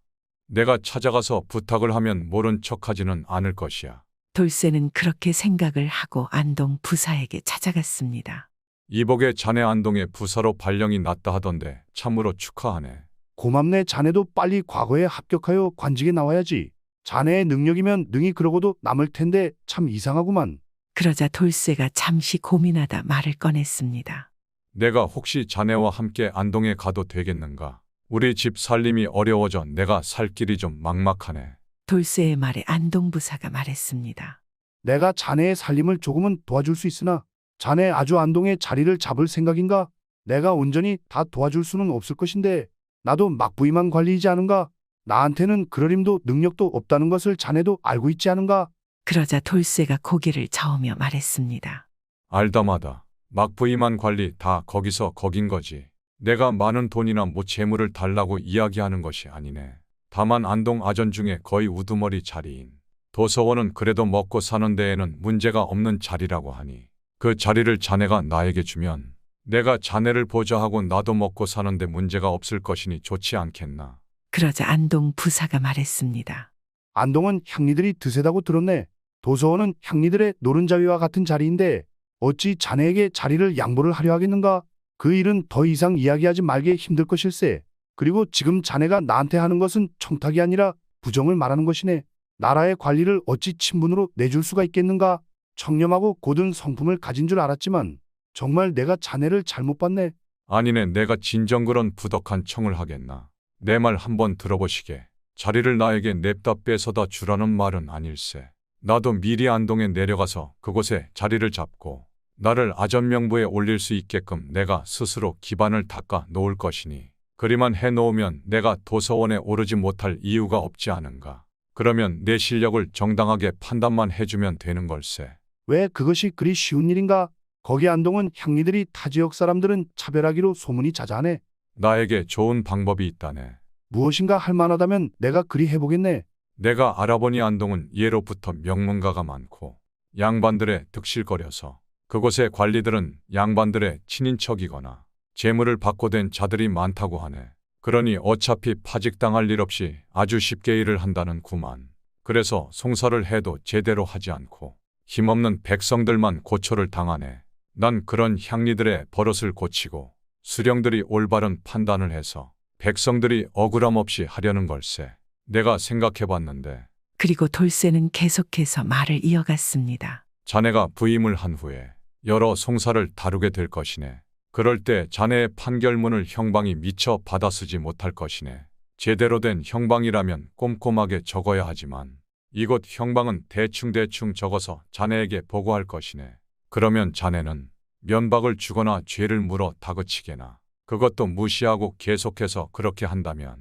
내가 찾아가서 부탁을 하면 모른 척하지는 않을 것이야.
돌쇠는 그렇게 생각을 하고 안동 부사에게 찾아갔습니다.
이복에 자네 안동에 부사로 발령이 났다 하던데 참으로 축하하네.
고맙네. 자네도 빨리 과거에 합격하여 관직에 나와야지. 자네의 능력이면 능히 그러고도 남을 텐데 참 이상하구만.
그러자 돌쇠가 잠시 고민하다 말을 꺼냈습니다.
내가 혹시 자네와 함께 안동에 가도 되겠는가? 우리 집 살림이 어려워져 내가 살 길이 좀 막막하네.
돌쇠의 말에 안동 부사가 말했습니다.
내가 자네의 살림을 조금은 도와줄 수 있으나 자네 아주 안동에 자리를 잡을 생각인가? 내가 온전히 다 도와줄 수는 없을 것인데 나도 막부임한 관리이지 않은가? 나한테는 그럴 힘도 능력도 없다는 것을 자네도 알고 있지 않은가?
그러자 돌쇠가 고개를 저으며 말했습니다.
알다마다 막 부임한 관리 다 거기서 거긴 거지. 내가 많은 돈이나 뭐 재물을 달라고 이야기하는 것이 아니네. 다만 안동 아전 중에 거의 우두머리 자리인 도서원은 그래도 먹고 사는 데에는 문제가 없는 자리라고 하니 그 자리를 자네가 나에게 주면 내가 자네를 보좌하고 나도 먹고 사는데 문제가 없을 것이니 좋지 않겠나.
그러자 안동 부사가 말했습니다.
안동은 향리들이 드세다고 들었네. 도서원은 향리들의 노른자위와 같은 자리인데 어찌 자네에게 자리를 양보를 하려 하겠는가? 그 일은 더 이상 이야기하지 말게 힘들 것일세. 그리고 지금 자네가 나한테 하는 것은 청탁이 아니라 부정을 말하는 것이네. 나라의 관리를 어찌 친분으로 내줄 수가 있겠는가? 청렴하고 고든 성품을 가진 줄 알았지만 정말 내가 자네를 잘못 봤네.
아니네, 내가 진정 그런 부덕한 청을 하겠나. 내 말 한번 들어보시게. 자리를 나에게 냅다 뺏어다 주라는 말은 아닐세. 나도 미리 안동에 내려가서 그곳에 자리를 잡고 나를 아전명부에 올릴 수 있게끔 내가 스스로 기반을 닦아 놓을 것이니 그리만 해놓으면 내가 도서원에 오르지 못할 이유가 없지 않은가. 그러면 내 실력을 정당하게 판단만 해주면 되는 걸세.
왜 그것이 그리 쉬운 일인가? 거기 안동은 향리들이 타 지역 사람들은 차별하기로 소문이 자자하네.
나에게 좋은 방법이 있다네.
무엇인가 할 만하다면 내가 그리 해보겠네.
내가 알아보니 안동은 예로부터 명문가가 많고 양반들의 득실거려서 그곳의 관리들은 양반들의 친인척이거나 재물을 받고 된 자들이 많다고 하네. 그러니 어차피 파직당할 일 없이 아주 쉽게 일을 한다는 구만. 그래서 송사를 해도 제대로 하지 않고 힘없는 백성들만 고초를 당하네. 난 그런 향리들의 버릇을 고치고 수령들이 올바른 판단을 해서 백성들이 억울함 없이 하려는 걸세. 내가 생각해봤는데
그리고 돌쇠는 계속해서 말을 이어갔습니다.
자네가 부임을 한 후에 여러 송사를 다루게 될 것이네. 그럴 때 자네의 판결문을 형방이 미처 받아쓰지 못할 것이네. 제대로 된 형방이라면 꼼꼼하게 적어야 하지만 이곳 형방은 대충대충 적어서 자네에게 보고할 것이네. 그러면 자네는 면박을 주거나 죄를 물어 다그치게나 그것도 무시하고 계속해서 그렇게 한다면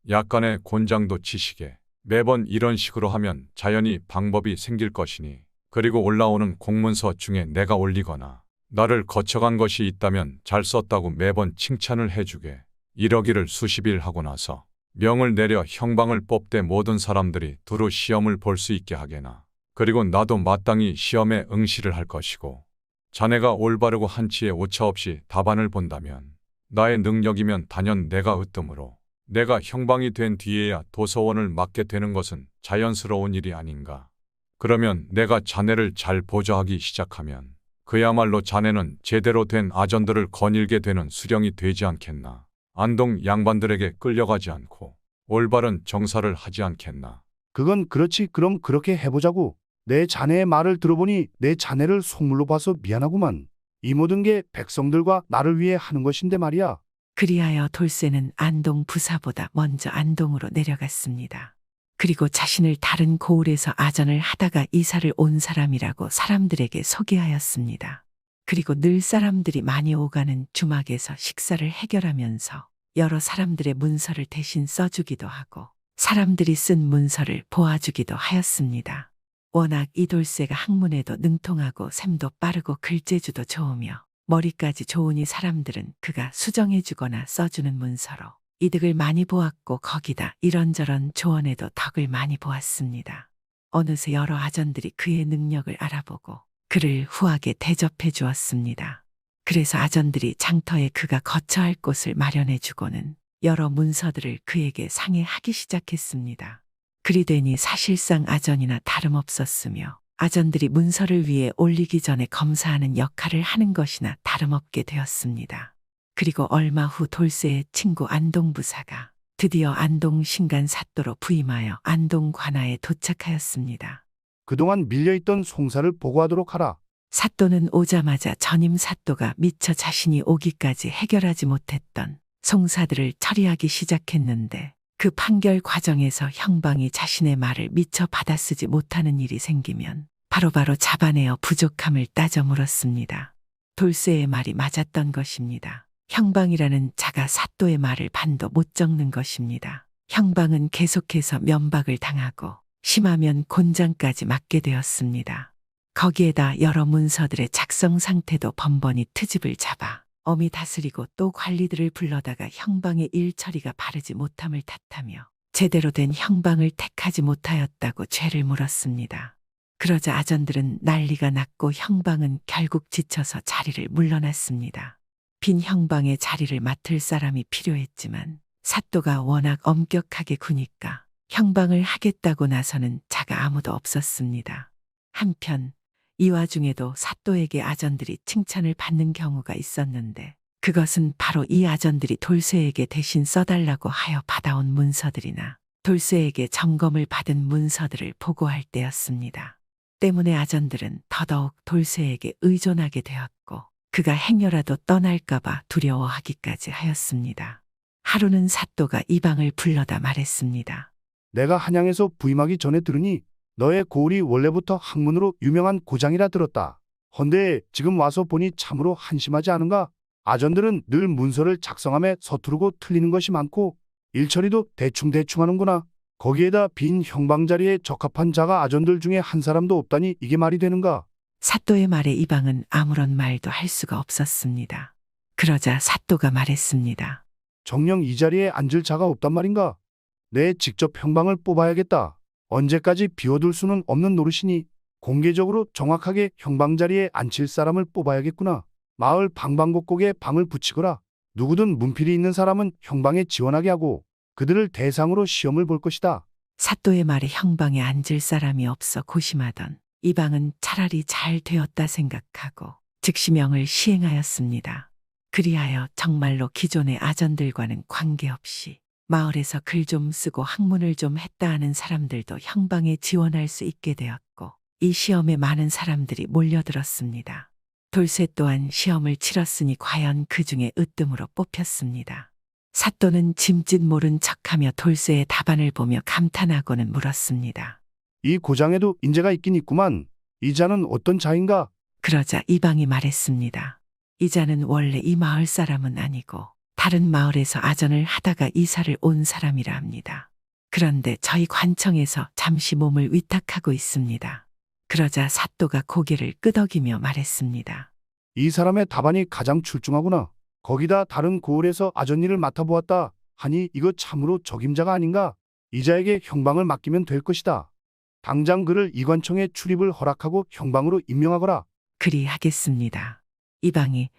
약간의 곤장도 치시게. 매번 이런 식으로 하면 자연히 방법이 생길 것이니 그리고 올라오는 공문서 중에 내가 올리거나 나를 거쳐간 것이 있다면 잘 썼다고 매번 칭찬을 해주게. 이러기를 수십일 하고 나서 명을 내려 형방을 뽑되 모든 사람들이 두루 시험을 볼 수 있게 하게나. 그리고 나도 마땅히 시험에 응시를 할 것이고 자네가 올바르고 한치의 오차 없이 답안을 본다면 나의 능력이면 단연 내가 으뜸으로 내가 형방이 된 뒤에야 도서원을 맡게 되는 것은 자연스러운 일이 아닌가. 그러면 내가 자네를 잘 보좌하기 시작하면 그야말로 자네는 제대로 된 아전들을 거닐게 되는 수령이 되지 않겠나. 안동 양반들에게 끌려가지 않고 올바른 정사를 하지 않겠나.
그건 그렇지. 그럼 그렇게 해보자고. 내 자네의 말을 들어보니 내 자네를 속물로 봐서 미안하구만. 이 모든 게 백성들과 나를 위해 하는 것인데 말이야.
그리하여 돌쇠는 안동 부사보다 먼저 안동으로 내려갔습니다. 그리고 자신을 다른 고을에서 아전을 하다가 이사를 온 사람이라고 사람들에게 소개하였습니다. 그리고 늘 사람들이 많이 오가는 주막에서 식사를 해결하면서 여러 사람들의 문서를 대신 써주기도 하고 사람들이 쓴 문서를 보아주기도 하였습니다. 워낙 이 돌쇠가 학문에도 능통하고 셈도 빠르고 글재주도 좋으며 머리까지 좋으니 사람들은 그가 수정해주거나 써주는 문서로 이득을 많이 보았고 거기다 이런저런 조언에도 덕을 많이 보았습니다. 어느새 여러 아전들이 그의 능력을 알아보고 그를 후하게 대접해 주었습니다. 그래서 아전들이 장터에 그가 거처할 곳을 마련해 주고는 여러 문서들을 그에게 상해하기 시작했습니다. 그리 되니 사실상 아전이나 다름없었으며 아전들이 문서를 위해 올리기 전에 검사하는 역할을 하는 것이나 다름없게 되었습니다. 그리고 얼마 후 돌쇠의 친구 안동부사가 드디어 안동 신간 사또로 부임하여 안동 관아에 도착하였습니다.
그동안 밀려있던 송사를 보고하도록 하라.
사또는 오자마자 전임 사또가 미처 자신이 오기까지 해결하지 못했던 송사들을 처리하기 시작했는데 그 판결 과정에서 형방이 자신의 말을 미처 받아쓰지 못하는 일이 생기면 바로바로 잡아내어 부족함을 따져 물었습니다. 돌쇠의 말이 맞았던 것입니다. 형방이라는 자가 사또의 말을 반도 못 적는 것입니다. 형방은 계속해서 면박을 당하고 심하면 곤장까지 맞게 되었습니다. 거기에다 여러 문서들의 작성 상태도 번번이 트집을 잡아 엄히 다스리고 또 관리들을 불러다가 형방의 일 처리가 바르지 못함을 탓하며 제대로 된 형방을 택하지 못하였다고 죄를 물었습니다. 그러자 아전들은 난리가 났고 형방은 결국 지쳐서 자리를 물러났습니다. 빈 형방의 자리를 맡을 사람이 필요했지만 사또가 워낙 엄격하게 구니까 형방을 하겠다고 나서는 자가 아무도 없었습니다. 한편 이 와중에도 사또에게 아전들이 칭찬을 받는 경우가 있었는데 그것은 바로 이 아전들이 돌쇠에게 대신 써달라고 하여 받아온 문서들이나 돌쇠에게 점검을 받은 문서들을 보고할 때였습니다. 때문에 아전들은 더더욱 돌쇠에게 의존하게 되었고 그가 행여라도 떠날까봐 두려워하기까지 하였습니다. 하루는 사또가 이방을 불러다 말했습니다.
내가 한양에서 부임하기 전에 들으니 너의 고을이 원래부터 학문으로 유명한 고장이라 들었다. 헌데 지금 와서 보니 참으로 한심하지 않은가? 아전들은 늘 문서를 작성함에 서투르고 틀리는 것이 많고 일처리도 대충대충 하는구나. 거기에다 빈 형방 자리에 적합한 자가 아전들 중에 한 사람도 없다니 이게 말이 되는가?
사또의 말에 이방은 아무런 말도 할 수가 없었습니다. 그러자 사또가 말했습니다.
정녕 이 자리에 앉을 자가 없단 말인가? 내 직접 형방을 뽑아야겠다. 언제까지 비워둘 수는 없는 노릇이니 공개적으로 정확하게 형방 자리에 앉힐 사람을 뽑아야겠구나. 마을 방방곡곡에 방을 붙이거라. 누구든 문필이 있는 사람은 형방에 지원하게 하고 그들을 대상으로 시험을 볼 것이다.
사또의 말에 형방에 앉을 사람이 없어 고심하던 이방은 차라리 잘 되었다 생각하고 즉시 명을 시행하였습니다. 그리하여 정말로 기존의 아전들과는 관계없이 마을에서 글 좀 쓰고 학문을 좀 했다 하는 사람들도 형방에 지원할 수 있게 되었고 이 시험에 많은 사람들이 몰려들었습니다. 돌쇠 또한 시험을 치렀으니 과연 그 중에 으뜸으로 뽑혔습니다. 사또는 짐짓 모른 척하며 돌쇠의 답안을 보며 감탄하고는 물었습니다.
이 고장에도 인재가 있긴 있구만. 이 자는 어떤 자인가?
그러자 이방이 말했습니다. 이 자는 원래 이 마을 사람은 아니고 다른 마을에서 아전을 하다가 이사를 온 사람이라 합니다. 그런데 저희 관청에서 잠시 몸을 위탁하고 있습니다. 그러자 사또가 고개를 끄덕이며 말했습니다.
이 사람의 답안이 가장 출중하구나. 거기다 다른 고을에서 아전 일을 맡아보았다 하니 이거 참으로 적임자가 아닌가? 이자에게 형방을 맡기면 될 것이다. 당장 그를 이관청에 출입을 허락하고 형방으로 임명하거라.
그리하겠습니다. 이방이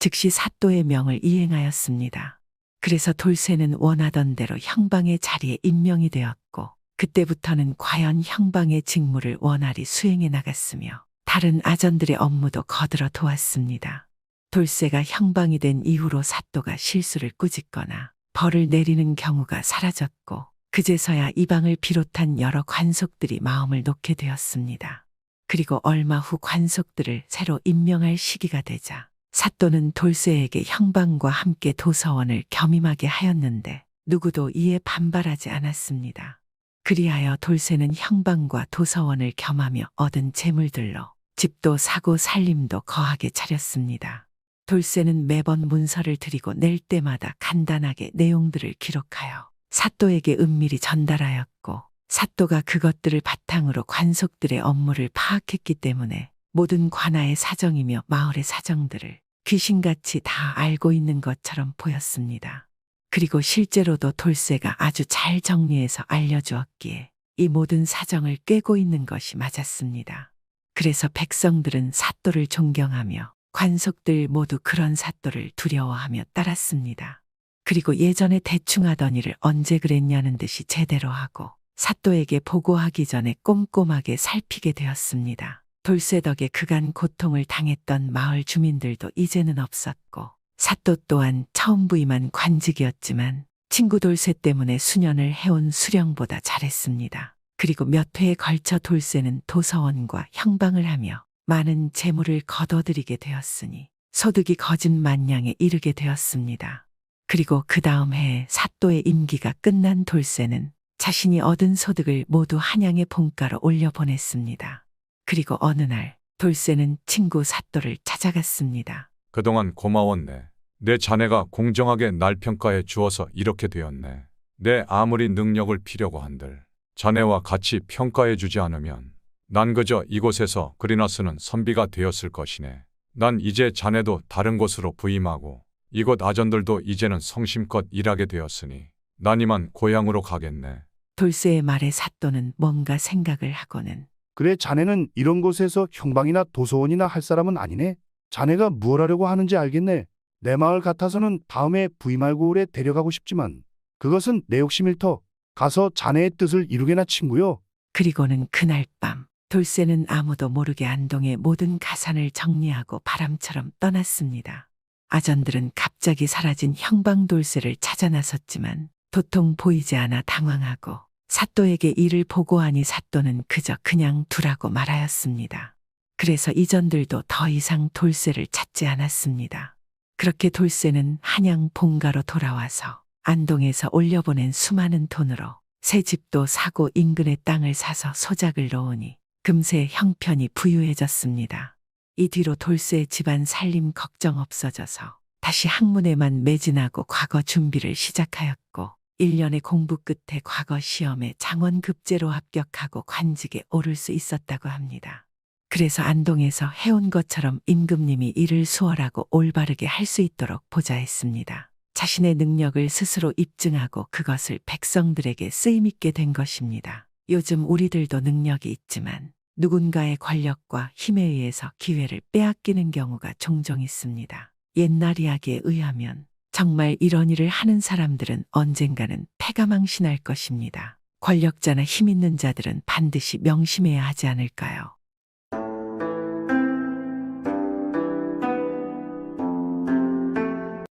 즉시 사또의 명을 이행하였습니다. 그래서 돌쇠는 원하던 대로 형방의 자리에 임명이 되었고 그때부터는 과연 형방의 직무를 원활히 수행해 나갔으며 다른 아전들의 업무도 거들어 도왔습니다. 돌쇠가 형방이 된 이후로 사또가 실수를 꾸짖거나 벌을 내리는 경우가 사라졌고 그제서야 이방을 비롯한 여러 관속들이 마음을 놓게 되었습니다. 그리고 얼마 후 관속들을 새로 임명할 시기가 되자 사또는 돌쇠에게 형방과 함께 도서원을 겸임하게 하였는데 누구도 이에 반발하지 않았습니다. 그리하여 돌쇠는 형방과 도서원을 겸하며 얻은 재물들로 집도 사고 살림도 거하게 차렸습니다. 돌쇠는 매번 문서를 드리고 낼 때마다 간단하게 내용들을 기록하여 사또에게 은밀히 전달하였고 사또가 그것들을 바탕으로 관속들의 업무를 파악했기 때문에 모든 관아의 사정이며 마을의 사정들을 귀신같이 다 알고 있는 것처럼 보였습니다. 그리고 실제로도 돌쇠가 아주 잘 정리해서 알려주었기에 이 모든 사정을 꿰고 있는 것이 맞았습니다. 그래서 백성들은 사또를 존경하며 관속들 모두 그런 사또를 두려워하며 따랐습니다. 그리고 예전에 대충 하던 일을 언제 그랬냐는 듯이 제대로 하고 사또에게 보고하기 전에 꼼꼼하게 살피게 되었습니다. 돌쇠 덕에 그간 고통을 당했던 마을 주민들도 이제는 없었고 사또 또한 처음 부임한 관직이었지만 친구 돌쇠 때문에 수년을 해온 수령보다 잘했습니다. 그리고 몇 회에 걸쳐 돌쇠는 도서원과 형방을 하며 많은 재물을 거둬들이게 되었으니 소득이 거짓만냥에 이르게 되었습니다. 그리고 그 다음 해에 사또의 임기가 끝난 돌쇠는 자신이 얻은 소득을 모두 한양의 본가로 올려보냈습니다. 그리고 어느 날 돌쇠는 친구 사또를 찾아갔습니다.
그동안 고마웠네. 내 자네가 공정하게 날 평가해 주어서 이렇게 되었네. 내 아무리 능력을 피려고 한들 자네와 같이 평가해 주지 않으면 난 그저 이곳에서 그리나 쓰는 선비가 되었을 것이네. 난 이제 자네도 다른 곳으로 부임하고 이곳 아전들도 이제는 성심껏 일하게 되었으니 난 이만 고향으로 가겠네.
돌쇠의 말에 사또는 뭔가 생각을 하고는
그래, 자네는 이런 곳에서 형방이나 도서원이나 할 사람은 아니네. 자네가 무엇 하려고 하는지 알겠네. 내 마을 같아서는 다음에 부임할 고을에 데려가고 싶지만 그것은 내 욕심일터. 가서 자네의 뜻을 이루게나 친구요.
그리고는 그날 밤 돌쇠는 아무도 모르게 안동의 모든 가산을 정리하고 바람처럼 떠났습니다. 아전들은 갑자기 사라진 형방 돌쇠를 찾아 나섰지만 도통 보이지 않아 당황하고 사또에게 이를 보고하니 사또는 그저 그냥 두라고 말하였습니다. 그래서 이전들도 더 이상 돌쇠를 찾지 않았습니다. 그렇게 돌쇠는 한양 본가로 돌아와서 안동에서 올려보낸 수많은 돈으로 새 집도 사고 인근의 땅을 사서 소작을 놓으니 금세 형편이 부유해졌습니다. 이 뒤로 돌쇠의 집안 살림 걱정 없어져서 다시 학문에만 매진하고 과거 준비를 시작하였고 1년의 공부 끝에 과거 시험에 장원급제로 합격하고 관직에 오를 수 있었다고 합니다. 그래서 안동에서 해온 것처럼 임금님이 일을 수월하고 올바르게 할 수 있도록 보좌했습니다. 자신의 능력을 스스로 입증하고 그것을 백성들에게 쓰임있게 된 것입니다. 요즘 우리들도 능력이 있지만 누군가의 권력과 힘에 의해서 기회를 빼앗기는 경우가 종종 있습니다. 옛날 이야기에 의하면 정말 이런 일을 하는 사람들은 언젠가는 패가망신할 것입니다. 권력자나 힘 있는 자들은 반드시 명심해야 하지 않을까요?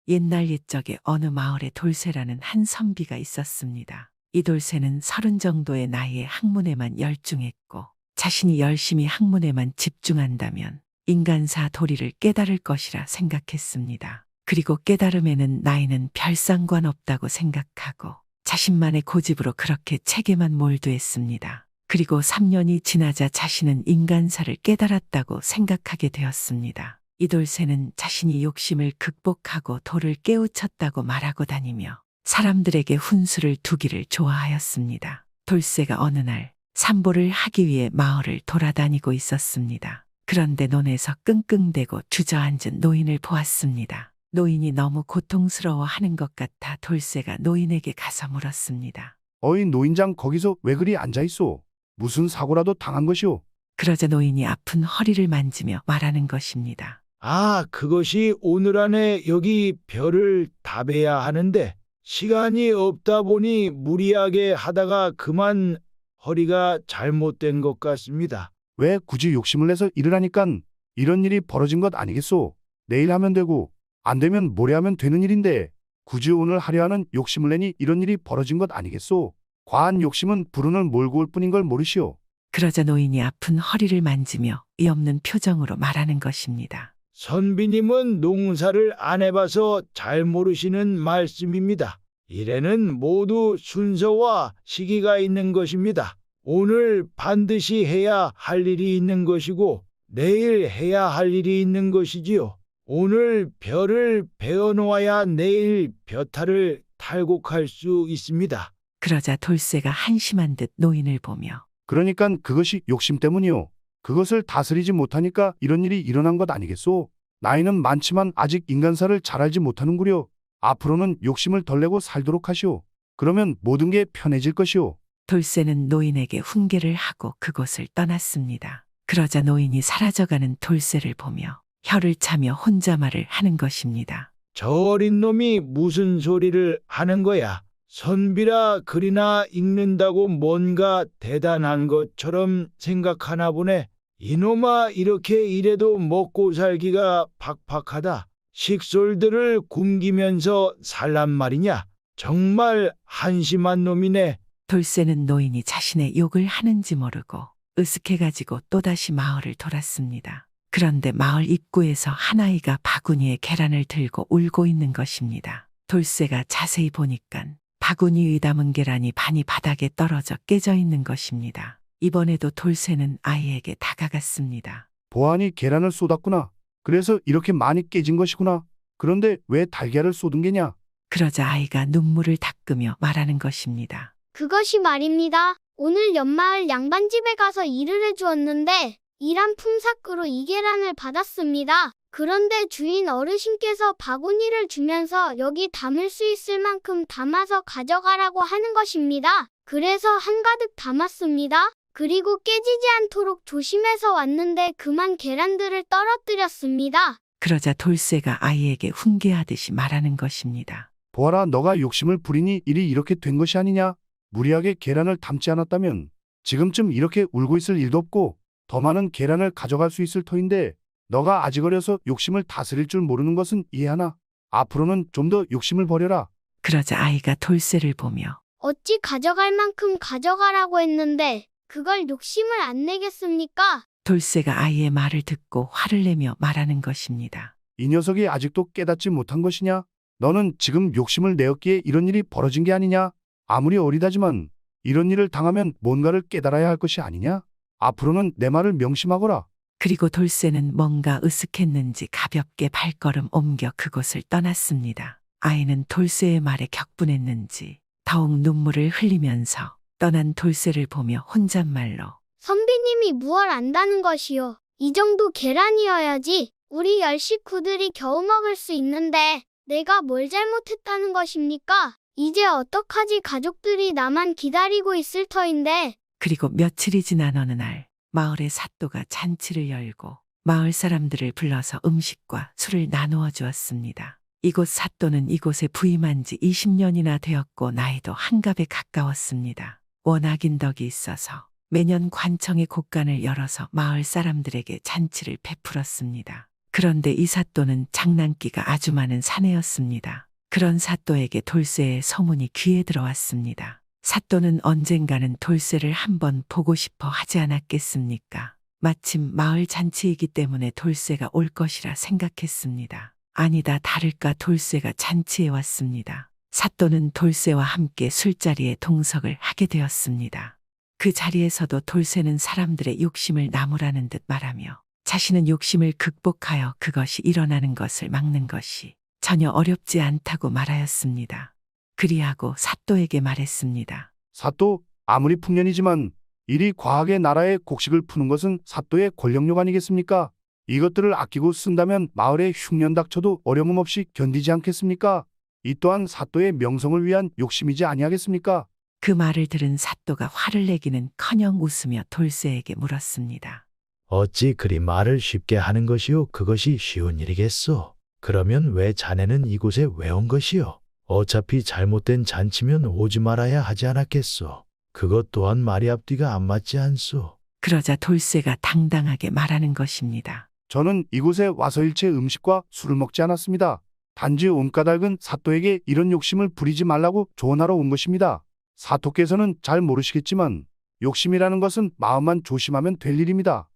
옛날 옛적에 어느 마을에 돌쇠라는 한 선비가 있었습니다. 이 돌쇠는 30 정도의 나이에 학문에만 열중했고 자신이 열심히 학문에만 집중한다면 인간사 도리를 깨달을 것이라 생각했습니다. 그리고 깨달음에는 나이는 별 상관없다고 생각하고 자신만의 고집으로 그렇게 체계만 몰두했습니다. 그리고 3년이 지나자 자신은 인간사를 깨달았다고 생각하게 되었습니다. 이 돌쇠는 자신이 욕심을 극복하고 도를 깨우쳤다고 말하고 다니며 사람들에게 훈수를 두기를 좋아하였습니다. 돌쇠가 어느 날 산보를 하기 위해 마을을 돌아다니고 있었습니다. 그런데 논에서 끙끙대고 주저앉은 노인을 보았습니다. 노인이 너무 고통스러워하는 것 같아 돌쇠가 노인에게 가서 물었습니다.
어이 노인장, 거기서 왜 그리 앉아있소? 무슨 사고라도 당한 것이오?
그러자 노인이 아픈 허리를 만지며 말하는 것입니다.
아, 그것이 오늘 안에 여기 별을 답해야 하는데 시간이 없다 보니 무리하게 하다가 그만 허리가 잘못된 것 같습니다.
왜 굳이 욕심을 내서 일을 하니깐 이런 일이 벌어진 것 아니겠소? 내일 하면 되고 안 되면 모레 하면 되는 일인데 굳이 오늘 하려 하는 욕심을 내니 이런 일이 벌어진 것 아니겠소? 과한 욕심은 불운을 몰고 올 뿐인 걸 모르시오.
그러자 노인이 아픈 허리를 만지며 이 없는 표정으로 말하는 것입니다.
선비님은 농사를 안 해봐서 잘 모르시는 말씀입니다. 일에는 모두 순서와 시기가 있는 것입니다. 오늘 반드시 해야 할 일이 있는 것이고 내일 해야 할 일이 있는 것이지요. 오늘 별을 베어놓아야 내일 벼탈을 탈곡할 수 있습니다.
그러자 돌쇠가 한심한 듯 노인을 보며
그러니깐 그것이 욕심 때문이오. 그것을 다스리지 못하니까 이런 일이 일어난 것 아니겠소? 나이는 많지만 아직 인간사를 잘 알지 못하는구려. 앞으로는 욕심을 덜 내고 살도록 하시오. 그러면 모든 게 편해질 것이오.
돌쇠는 노인에게 훈계를 하고 그곳을 떠났습니다. 그러자 노인이 사라져가는 돌쇠를 보며 혀를 차며 혼잣말을 하는 것입니다.
저 어린 놈이 무슨 소리를 하는 거야? 선비라 글이나 읽는다고 뭔가 대단한 것처럼 생각하나 보네. 이놈아, 이렇게 일해도 먹고 살기가 팍팍하다. 식솔들을 굶기면서 살란 말이냐? 정말 한심한 놈이네.
돌쇠는 노인이 자신의 욕을 하는지 모르고 으슥해가지고 또다시 마을을 돌았습니다. 그런데 마을 입구에서 한 아이가 바구니에 계란을 들고 울고 있는 것입니다. 돌쇠가 자세히 보니깐 바구니 위 담은 계란이 반이 바닥에 떨어져 깨져 있는 것입니다. 이번에도 돌쇠는 아이에게 다가갔습니다.
보안이 계란을 쏟았구나. 그래서 이렇게 많이 깨진 것이구나. 그런데 왜 달걀을 쏟은 게냐?
그러자 아이가 눈물을 닦으며 말하는 것입니다.
그것이 말입니다. 오늘 옆마을 양반집에 가서 일을 해주었는데 일한 품삯으로 이 계란을 받았습니다. 그런데 주인 어르신께서 바구니를 주면서 여기 담을 수 있을 만큼 담아서 가져가라고 하는 것입니다. 그래서 한가득 담았습니다. 그리고 깨지지 않도록 조심해서 왔는데 그만 계란들을 떨어뜨렸습니다.
그러자 돌쇠가 아이에게 훈계하듯이 말하는 것입니다.
보아라, 너가 욕심을 부리니 일이 이렇게 된 것이 아니냐? 무리하게 계란을 담지 않았다면 지금쯤 이렇게 울고 있을 일도 없고 더 많은 계란을 가져갈 수 있을 터인데 너가 아직 어려서 욕심을 다스릴 줄 모르는 것은 이해하나? 앞으로는 좀 더 욕심을 버려라.
그러자 아이가 돌쇠를 보며
어찌 가져갈 만큼 가져가라고 했는데 그걸 욕심을 안 내겠습니까?
돌쇠가 아이의 말을 듣고 화를 내며 말하는 것입니다.
이 녀석이 아직도 깨닫지 못한 것이냐? 너는 지금 욕심을 내었기에 이런 일이 벌어진 게 아니냐? 아무리 어리다지만 이런 일을 당하면 뭔가를 깨달아야 할 것이 아니냐? 앞으로는 내 말을 명심하거라.
그리고 돌쇠는 뭔가 으쓱했는지 가볍게 발걸음 옮겨 그곳을 떠났습니다. 아이는 돌쇠의 말에 격분했는지 더욱 눈물을 흘리면서 떠난 돌쇠를 보며 혼잣말로
선비님이 무얼 안다는 것이요. 이 정도 계란이어야지 우리 열 식구들이 겨우 먹을 수 있는데 내가 뭘 잘못했다는 것입니까? 이제 어떡하지? 가족들이 나만 기다리고 있을 터인데.
그리고 며칠이 지난 어느 날 마을의 사또가 잔치를 열고 마을 사람들을 불러서 음식과 술을 나누어 주었습니다. 이곳 사또는 이곳에 부임한 지 20년이나 되었고 나이도 한갑에 가까웠습니다. 워낙인 덕이 있어서 매년 관청의 곳간을 열어서 마을 사람들에게 잔치를 베풀었습니다. 그런데 이 사또는 장난기가 아주 많은 사내였습니다. 그런 사또에게 돌쇠의 소문이 귀에 들어왔습니다. 사또는 언젠가는 돌쇠를 한번 보고 싶어 하지 않았겠습니까? 마침 마을 잔치이기 때문에 돌쇠가 올 것이라 생각했습니다. 아니다 다를까 돌쇠가 잔치에 왔습니다. 사또는 돌쇠와 함께 술자리에 동석을 하게 되었습니다. 그 자리에서도 돌쇠는 사람들의 욕심을 나무라는 듯 말하며 자신은 욕심을 극복하여 그것이 일어나는 것을 막는 것이 전혀 어렵지 않다고 말하였습니다. 그리하고 사또에게 말했습니다.
사또, 아무리 풍년이지만 이리 과하게 나라의 곡식을 푸는 것은 사또의 권력욕 아니겠습니까? 이것들을 아끼고 쓴다면 마을에 흉년 닥쳐도 어려움 없이 견디지 않겠습니까? 이 또한 사또의 명성을 위한 욕심이지 아니하겠습니까?
그 말을 들은 사또가 화를 내기는커녕 웃으며 돌쇠에게 물었습니다.
어찌 그리 말을 쉽게 하는 것이요? 그것이 쉬운 일이겠소? 그러면 왜 자네는 이곳에 왜 온 것이요? 어차피 잘못된 잔치면 오지 말아야 하지 않았겠소? 그것 또한 말이 앞뒤가 안 맞지 않소?
그러자 돌쇠가 당당하게 말하는 것입니다.
저는 이곳에 와서 일체 음식과 술을 먹지 않았습니다. 단지 온까닭은 사또에게 이런 욕심을 부리지 말라고 조언하러 온 것입니다. 사또께서는 잘 모르시겠지만 욕심이라는 것은 마음만 조심하면 될 일입니다.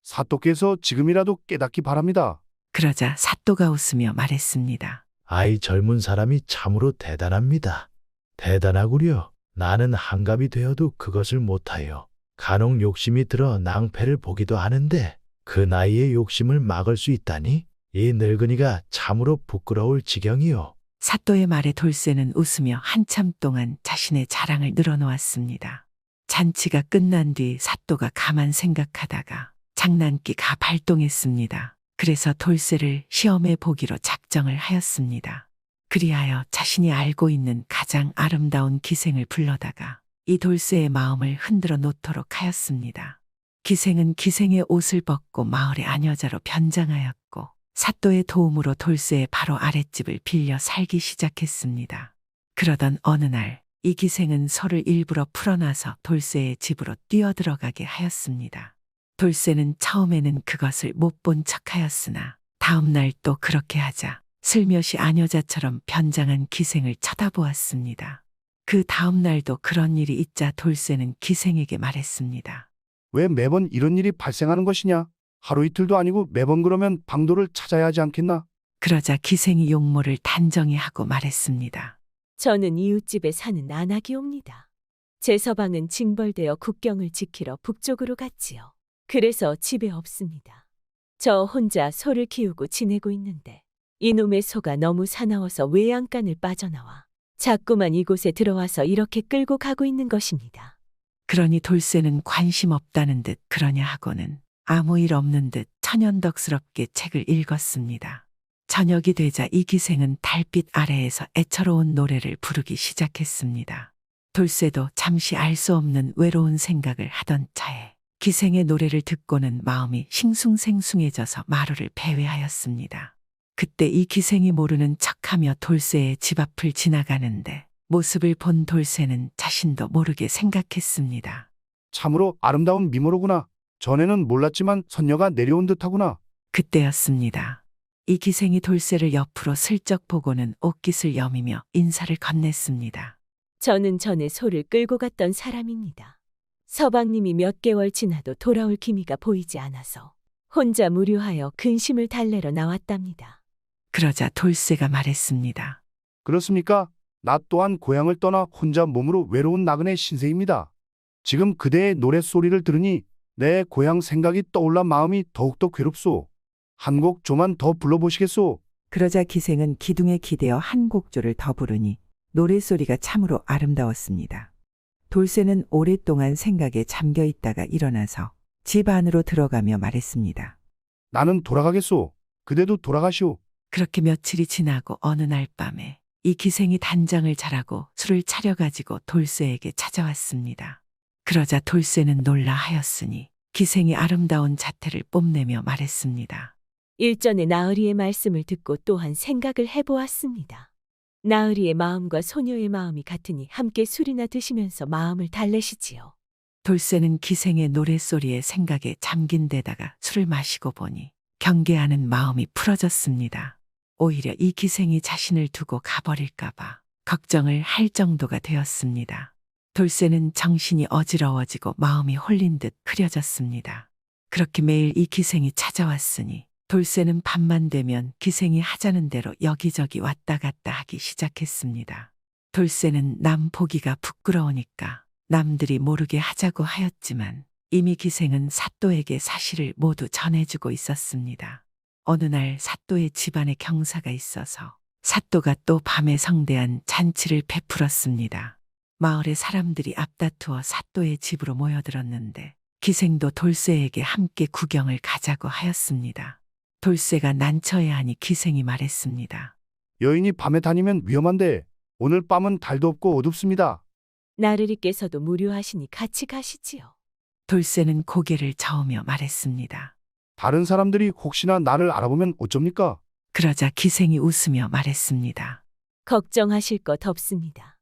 사또께서 지금이라도 깨닫기 바랍니다.
그러자 사또가 웃으며 말했습니다.
아이 젊은 사람이 참으로 대단합니다. 대단하구려. 나는 한갑이 되어도 그것을 못하여 간혹 욕심이 들어 낭패를 보기도 하는데 그 나이에 욕심을 막을 수 있다니 이 늙은이가 참으로 부끄러울 지경이요.
사또의 말에 돌쇠는 웃으며 한참 동안 자신의 자랑을 늘어놓았습니다. 잔치가 끝난 뒤 사또가 가만 생각하다가 장난기가 발동했습니다. 그래서 돌쇠를 시험해 보기로 작정을 하였습니다. 그리하여 자신이 알고 있는 가장 아름다운 기생을 불러다가 이 돌쇠의 마음을 흔들어 놓도록 하였습니다. 기생은 기생의 옷을 벗고 마을의 아녀자로 변장하였고 사또의 도움으로 돌쇠의 바로 아랫집을 빌려 살기 시작했습니다. 그러던 어느 날 이 기생은 소를 일부러 풀어놔서 돌쇠의 집으로 뛰어들어가게 하였습니다. 돌쇠는 처음에는 그것을 못 본 척하였으나 다음 날 또 그렇게 하자 슬며시 아녀자처럼 변장한 기생을 쳐다보았습니다. 그 다음 날도 그런 일이 있자 돌쇠는 기생에게 말했습니다.
왜 매번 이런 일이 발생하는 것이냐? 하루 이틀도 아니고 매번 그러면 방도를 찾아야 하지 않겠나?
그러자 기생이 용모를 단정히 하고 말했습니다.
저는 이웃집에 사는 나나기옵니다. 제 서방은 징벌되어 국경을 지키러 북쪽으로 갔지요. 그래서 집에 없습니다. 저 혼자 소를 키우고 지내고 있는데 이놈의 소가 너무 사나워서 외양간을 빠져나와 자꾸만 이곳에 들어와서 이렇게 끌고 가고 있는 것입니다.
그러니 돌쇠는 관심 없다는 듯 그러냐 하고는 아무 일 없는 듯 천연덕스럽게 책을 읽었습니다. 저녁이 되자 이 기생은 달빛 아래에서 애처로운 노래를 부르기 시작했습니다. 돌쇠도 잠시 알 수 없는 외로운 생각을 하던 차에 기생의 노래를 듣고는 마음이 싱숭생숭해져서 마루를 배회하였습니다. 그때 이 기생이 모르는 척하며 돌쇠의 집 앞을 지나가는데 모습을 본 돌쇠는 자신도 모르게 생각했습니다.
참으로 아름다운 미모로구나. 전에는 몰랐지만 선녀가 내려온 듯하구나.
그때였습니다. 이 기생이 돌쇠를 옆으로 슬쩍 보고는 옷깃을 여미며 인사를 건넸습니다.
저는 전에 소를 끌고 갔던 사람입니다. 서방님이 몇 개월 지나도 돌아올 기미가 보이지 않아서 혼자 무료하여 근심을 달래러 나왔답니다.
그러자 돌쇠가 말했습니다.
그렇습니까? 나 또한 고향을 떠나 혼자 몸으로 외로운 나그네 신세입니다. 지금 그대의 노랫소리를 들으니 내 고향 생각이 떠올라 마음이 더욱더 괴롭소. 한 곡 조만 더 불러보시겠소?
그러자 기생은 기둥에 기대어 한 곡조를 더 부르니 노랫소리가 참으로 아름다웠습니다. 돌쇠는 오랫동안 생각에 잠겨 있다가 일어나서 집 안으로 들어가며 말했습니다.
나는 돌아가겠소. 그대도 돌아가시오.
그렇게 며칠이 지나고 어느 날 밤에 이 기생이 단장을 잘하고 술을 차려가지고 돌쇠에게 찾아왔습니다. 그러자 돌쇠는 놀라 하였으니 기생이 아름다운 자태를 뽐내며 말했습니다.
일전에 나으리의 말씀을 듣고 또한 생각을 해보았습니다. 나으리의 마음과 소녀의 마음이 같으니 함께 술이나 드시면서 마음을 달래시지요.
돌쇠는 기생의 노랫소리에 생각에 잠긴 데다가 술을 마시고 보니 경계하는 마음이 풀어졌습니다. 오히려 이 기생이 자신을 두고 가버릴까봐 걱정을 할 정도가 되었습니다. 돌쇠는 정신이 어지러워지고 마음이 홀린 듯 흐려졌습니다. 그렇게 매일 이 기생이 찾아왔으니 돌쇠는 밤만 되면 기생이 하자는 대로 여기저기 왔다 갔다 하기 시작했습니다. 돌쇠는 남 보기가 부끄러우니까 남들이 모르게 하자고 하였지만 이미 기생은 사또에게 사실을 모두 전해주고 있었습니다. 어느 날 사또의 집안에 경사가 있어서 사또가 또 밤에 성대한 잔치를 베풀었습니다. 마을의 사람들이 앞다투어 사또의 집으로 모여들었는데 기생도 돌쇠에게 함께 구경을 가자고 하였습니다. 돌쇠가 난처해 하니 기생이 말했습니다.
여인이 밤에 다니면 위험한데 오늘 밤은 달도 없고 어둡습니다.
나르리께서도 무료하시니 같이 가시지요.
돌쇠는 고개를 저으며 말했습니다.
다른 사람들이 혹시나 나를 알아보면 어쩝니까?
그러자 기생이 웃으며 말했습니다.
걱정하실 것 없습니다.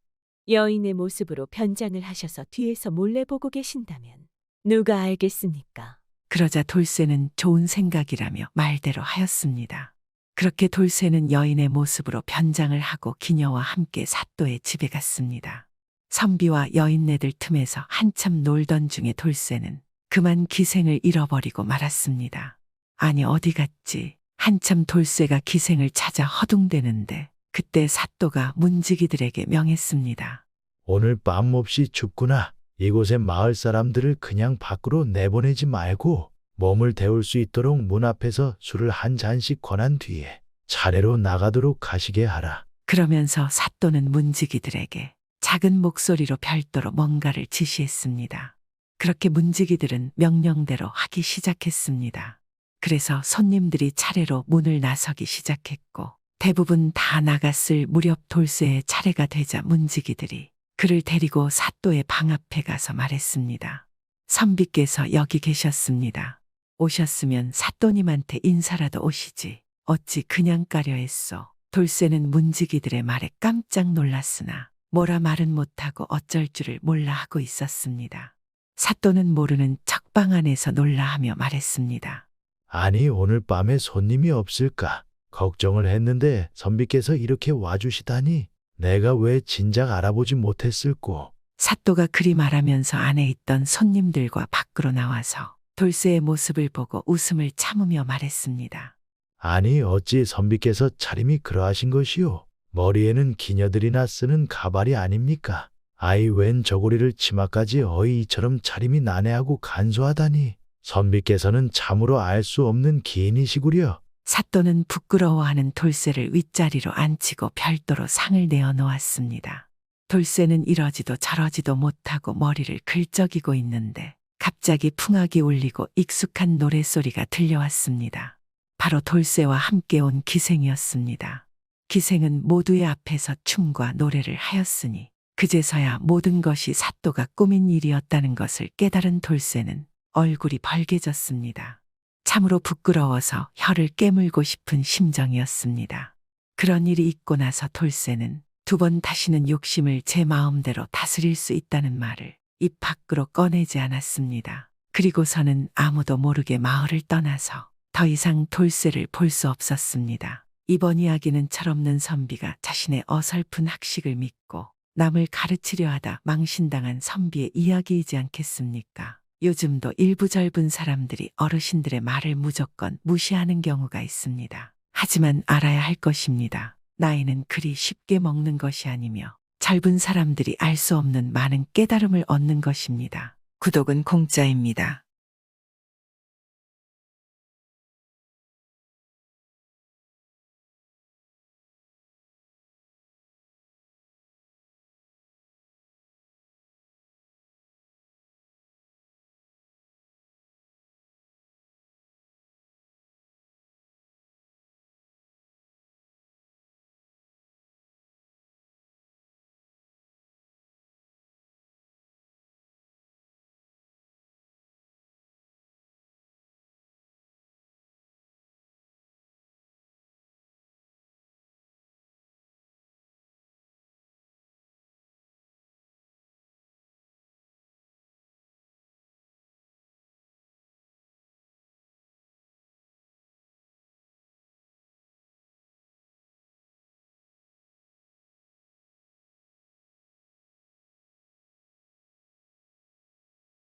여인의 모습으로 변장을 하셔서 뒤에서 몰래 보고 계신다면 누가 알겠습니까?
그러자 돌쇠는 좋은 생각이라며 말대로 하였습니다. 그렇게 돌쇠는 여인의 모습으로 변장을 하고 기녀와 함께 사또의 집에 갔습니다. 선비와 여인네들 틈에서 한참 놀던 중에 돌쇠는 그만 기생을 잃어버리고 말았습니다. 아니 어디 갔지? 한참 돌쇠가 기생을 찾아 허둥대는데 그때 사또가 문지기들에게 명했습니다.
오늘 밤 몹시 춥구나. 이곳의 마을 사람들을 그냥 밖으로 내보내지 말고 몸을 데울 수 있도록 문 앞에서 술을 한 잔씩 권한 뒤에 차례로 나가도록 하시게 하라.
그러면서 사또는 문지기들에게 작은 목소리로 별도로 뭔가를 지시했습니다. 그렇게 문지기들은 명령대로 하기 시작했습니다. 그래서 손님들이 차례로 문을 나서기 시작했고 대부분 다 나갔을 무렵 돌쇠의 차례가 되자 문지기들이 그를 데리고 사또의 방 앞에 가서 말했습니다. 선비께서 여기 계셨습니다. 오셨으면 사또님한테 인사라도 오시지. 어찌 그냥 가려 했소. 돌쇠는 문지기들의 말에 깜짝 놀랐으나 뭐라 말은 못하고 어쩔 줄을 몰라 하고 있었습니다. 사또는 모르는 척방 안에서 놀라하며 말했습니다.
아니 오늘 밤에 손님이 없을까 걱정을 했는데 선비께서 이렇게 와주시다니 내가 왜 진작 알아보지 못했을꼬.
사또가 그리 말하면서 안에 있던 손님들과 밖으로 나와서 돌쇠의 모습을 보고 웃음을 참으며 말했습니다.
아니 어찌 선비께서 차림이 그러하신 것이오. 머리에는 기녀들이나 쓰는 가발이 아닙니까? 아이 웬 저고리를 치마까지 어이처럼 차림이 난해하고 간소하다니. 선비께서는 참으로 알 수 없는 기인이시구려.
사또는 부끄러워하는 돌쇠를 윗자리로 앉히고 별도로 상을 내어 놓았습니다. 돌쇠는 이러지도 저러지도 못하고 머리를 긁적이고 있는데 갑자기 풍악이 울리고 익숙한 노랫소리가 들려왔습니다. 바로 돌쇠와 함께 온 기생이었습니다. 기생은 모두의 앞에서 춤과 노래를 하였으니 그제서야 모든 것이 사또가 꾸민 일이었다는 것을 깨달은 돌쇠는 얼굴이 벌개졌습니다. 참으로 부끄러워서 혀를 깨물고 싶은 심정이었습니다. 그런 일이 있고 나서 돌쇠는 두 번 다시는 욕심을 제 마음대로 다스릴 수 있다는 말을 입 밖으로 꺼내지 않았습니다. 그리고서는 아무도 모르게 마을을 떠나서 더 이상 돌쇠를 볼 수 없었습니다. 이번 이야기는 철없는 선비가 자신의 어설픈 학식을 믿고 남을 가르치려 하다 망신당한 선비의 이야기이지 않겠습니까? 요즘도 일부 젊은 사람들이 어르신들의 말을 무조건 무시하는 경우가 있습니다. 하지만 알아야 할 것입니다. 나이는 그리 쉽게 먹는 것이 아니며 젊은 사람들이 알 수 없는 많은 깨달음을 얻는 것입니다. 구독은 공짜입니다.